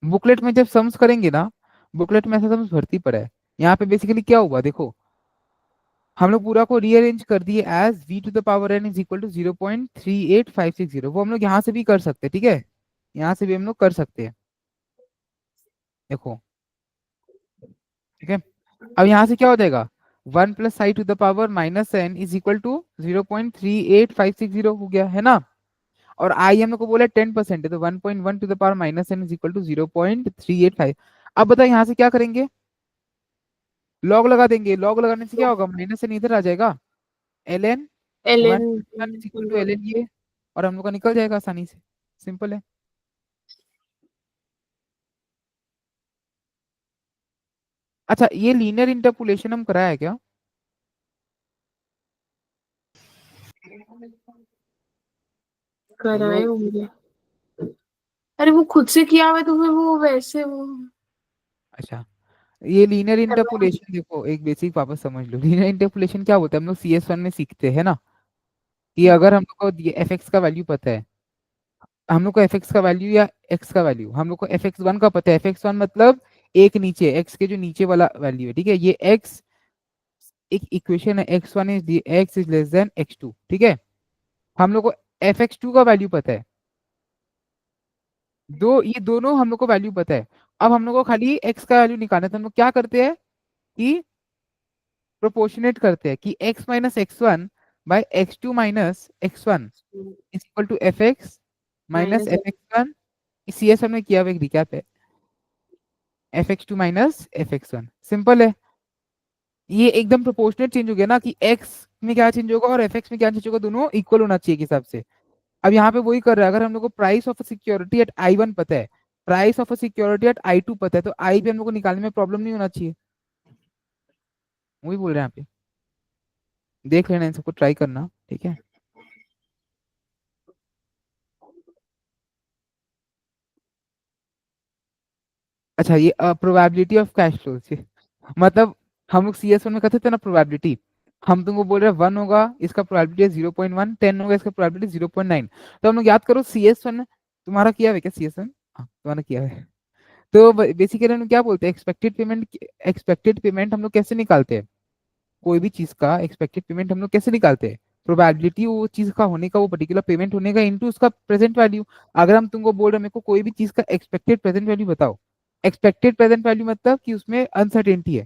बुकलेट में जब सम्स करेंगे ना, बुकलेट में ऐसा सम्स भर्ती पड़ा है। यहाँ पे बेसिकली क्या हुआ देखो, हम लोग पूरा को रीअरेंज कर दिए as v to the power n is equal to 0.38560। वो हम लोग यहाँ से भी कर सकते हैं, ठीक है, यहाँ से भी हम लोग कर सकते हैं, देखो, ठीक है। अब यहाँ से क्या हो जाएगा, 1 + i to the power -n is equal to 0.38560 हो गया है ना। और आई हम लोग को बोला 10% है, तो 1.1 to the power -n is equal to 0.385। अब बताओ यहाँ से क्या करेंगे, लॉग लगा देंगे। लॉग लगाने से क्या होगा, -n इधर आ जाएगा, ln L N 1 is equal to ln ये, और हम लोग का निकल जाएगा आसानी से, सिंपल है। अच्छा, ये लीनियर इंटरपोलेशन हम कराया है क्या? हम कराए लोग, होंगे। अरे वो खुद से किया हुआ है तो फिर वो वैसे वो अच्छा, ये लीनियर करवाए। इंटरपोलेशन देखो एक बेसिक वापस समझ लो। लीनियर इंटरपोलेशन क्या होता है, हम लोग CS1 में सीखते हैं ना, कि अगर हम लोग को ये fx का वैल्यू पता है, हम लोग को fx का वैल्यू या x का वैल्यू, हम लोग को fx1 का पता है। fx1 मतलब एक नीचे x के जो नीचे वाला वैल्यू है, ठीक है, ये x एक इक्वेशन है x1 is x is less than x2, ठीक है। हम लोग को fx2 का वैल्यू पता है, ये दोनों हम लोग को वैल्यू पता है। अब हम लोग को खाली x का वैल्यू निकालना है, तो हम लोग क्या करते हैं कि प्रोपोर्शनेट करते हैं कि x minus x1 by x2 minus x1 is equal to fx minus minus fx1। सी एस हमने किया हुआ एक रिकैप है, fx2 माइनस fx1, सिंपल है। ये एकदम प्रोपोर्शनेट चेंज हो गया ना कि x में क्या चेंज होगा और fx में क्या चेंज होगा, दोनों इक्वल होना चाहिए के हिसाब से। अब यहाँ पे वही कर रहा है, अगर हम लोग को price of security eight I1 पता है, price of security eight I2 पता है, तो आई पे हम लोग को निकालने में प्रॉब्लम नहीं होना चाहिए। वही बोल रहे हैं यहाँ पे, देख लेना, इन सबको ट्राई करना, ठीक है। अच्छा, ये प्रोबेबिलिटी ऑफ कैश फ्लो से मतलब हम लोग CS1 में कहते थे ना प्रोबेबिलिटी, हम तुमको बोल रहे हैं 1 होगा, इसका प्रोबेबिलिटी है 0.1, 10 होगा, इसका प्रोबेबिलिटी 0.9। तो हम लोग याद करो CS1 तुम्हारा किया है क्या, CS1? हाँ तुम्हारा किया है। तो बेसिकली हम लोग क्या बोलते हैं, एक्सपेक्टेड पेमेंट हम लोग कैसे निकालते हैं, कोई भी चीज का एक्सपेक्टेड पेमेंट हम लोग कैसे निकालते हैं, प्रोबेबिलिटी वो चीज का होने का, वो पर्टिकुलर पेमेंट होने का इनटू उसका प्रेजेंट वैल्यू। अगर हम तुमको बोल रहे हैं मेरे को कोई भी चीज का एक्सपेक्टेड प्रेजेंट वैल्यू बताओ, एक्सपेक्टेड प्रेजेंट वैल्यू मतलब कि उसमें अनसर्टेनिटी है,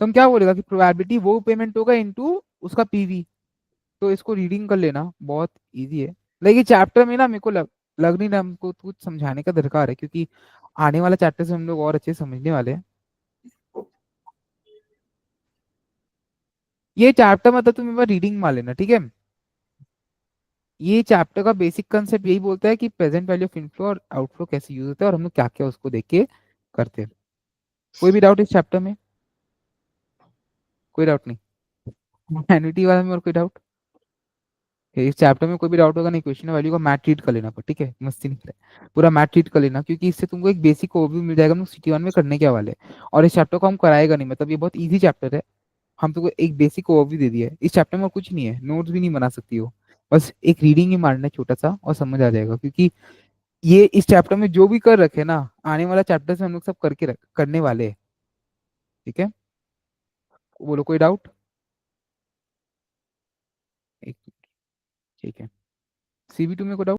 तो हम क्या बोलेगा कि प्रोबेबिलिटी वो पेमेंट होगा इनटू उसका पीवी। तो इसको रीडिंग कर लेना, बहुत इजी है। लेकिन चैप्टर में ना मेरे को लग नहीं रहा हमको कुछ समझाने का दरकार है, क्योंकि आने वाला चैप्टर से हम लोग और अच्छे से समझने वाले हैं। ये चैप्टर मतलब तुम एक बार रीडिंग मान लेना, ठीक है। ये चैप्टर का बेसिक कंसेप्ट यही बोलता है कि प्रेजेंट वैल्यू ऑफ इनफ्लो और आउटफ्लो कैसे यूज होता है और हम लोग क्या क्या उसको देख के करते हैं। कोई भी डाउट इस चैप्टर में? कोई डाउट नहीं? एन्युटी वाला में और कोई डाउट? इस चैप्टर में कोई भी डाउट होगा नहीं, क्वेश्चन वैल्यू का मैथ रीड कर लेना, पर ठीक है, मस्ती नहीं करे, पूरा मैथ रीड कर लेना, क्योंकि इससे तुमको एक बेसिक ओवरव्यू मिल जाएगा हम लोग सिटी 1 में करने के वाले हैं। और इस चैप्टर को हम कराएगा नहीं, मतलब ये बहुत इजी चैप्टर है, हम तुमको एक बेसिक ओवरव्यू दे दिया है। इस चैप्टर में और कुछ नहीं है, नोट्स भी नहीं बना सकती हो, बस एक रीडिंग ही मारना है छोटा सा और समझ आ जाएगा। क्योंकि ये इस चैप्टर में जो भी कर रखे ना, आने वाला चैप्टर से हम लोग सब करने वाले हैं, ठीक है। बोलो कोई डाउट? ठीक है। CB2 में कोई डाउट?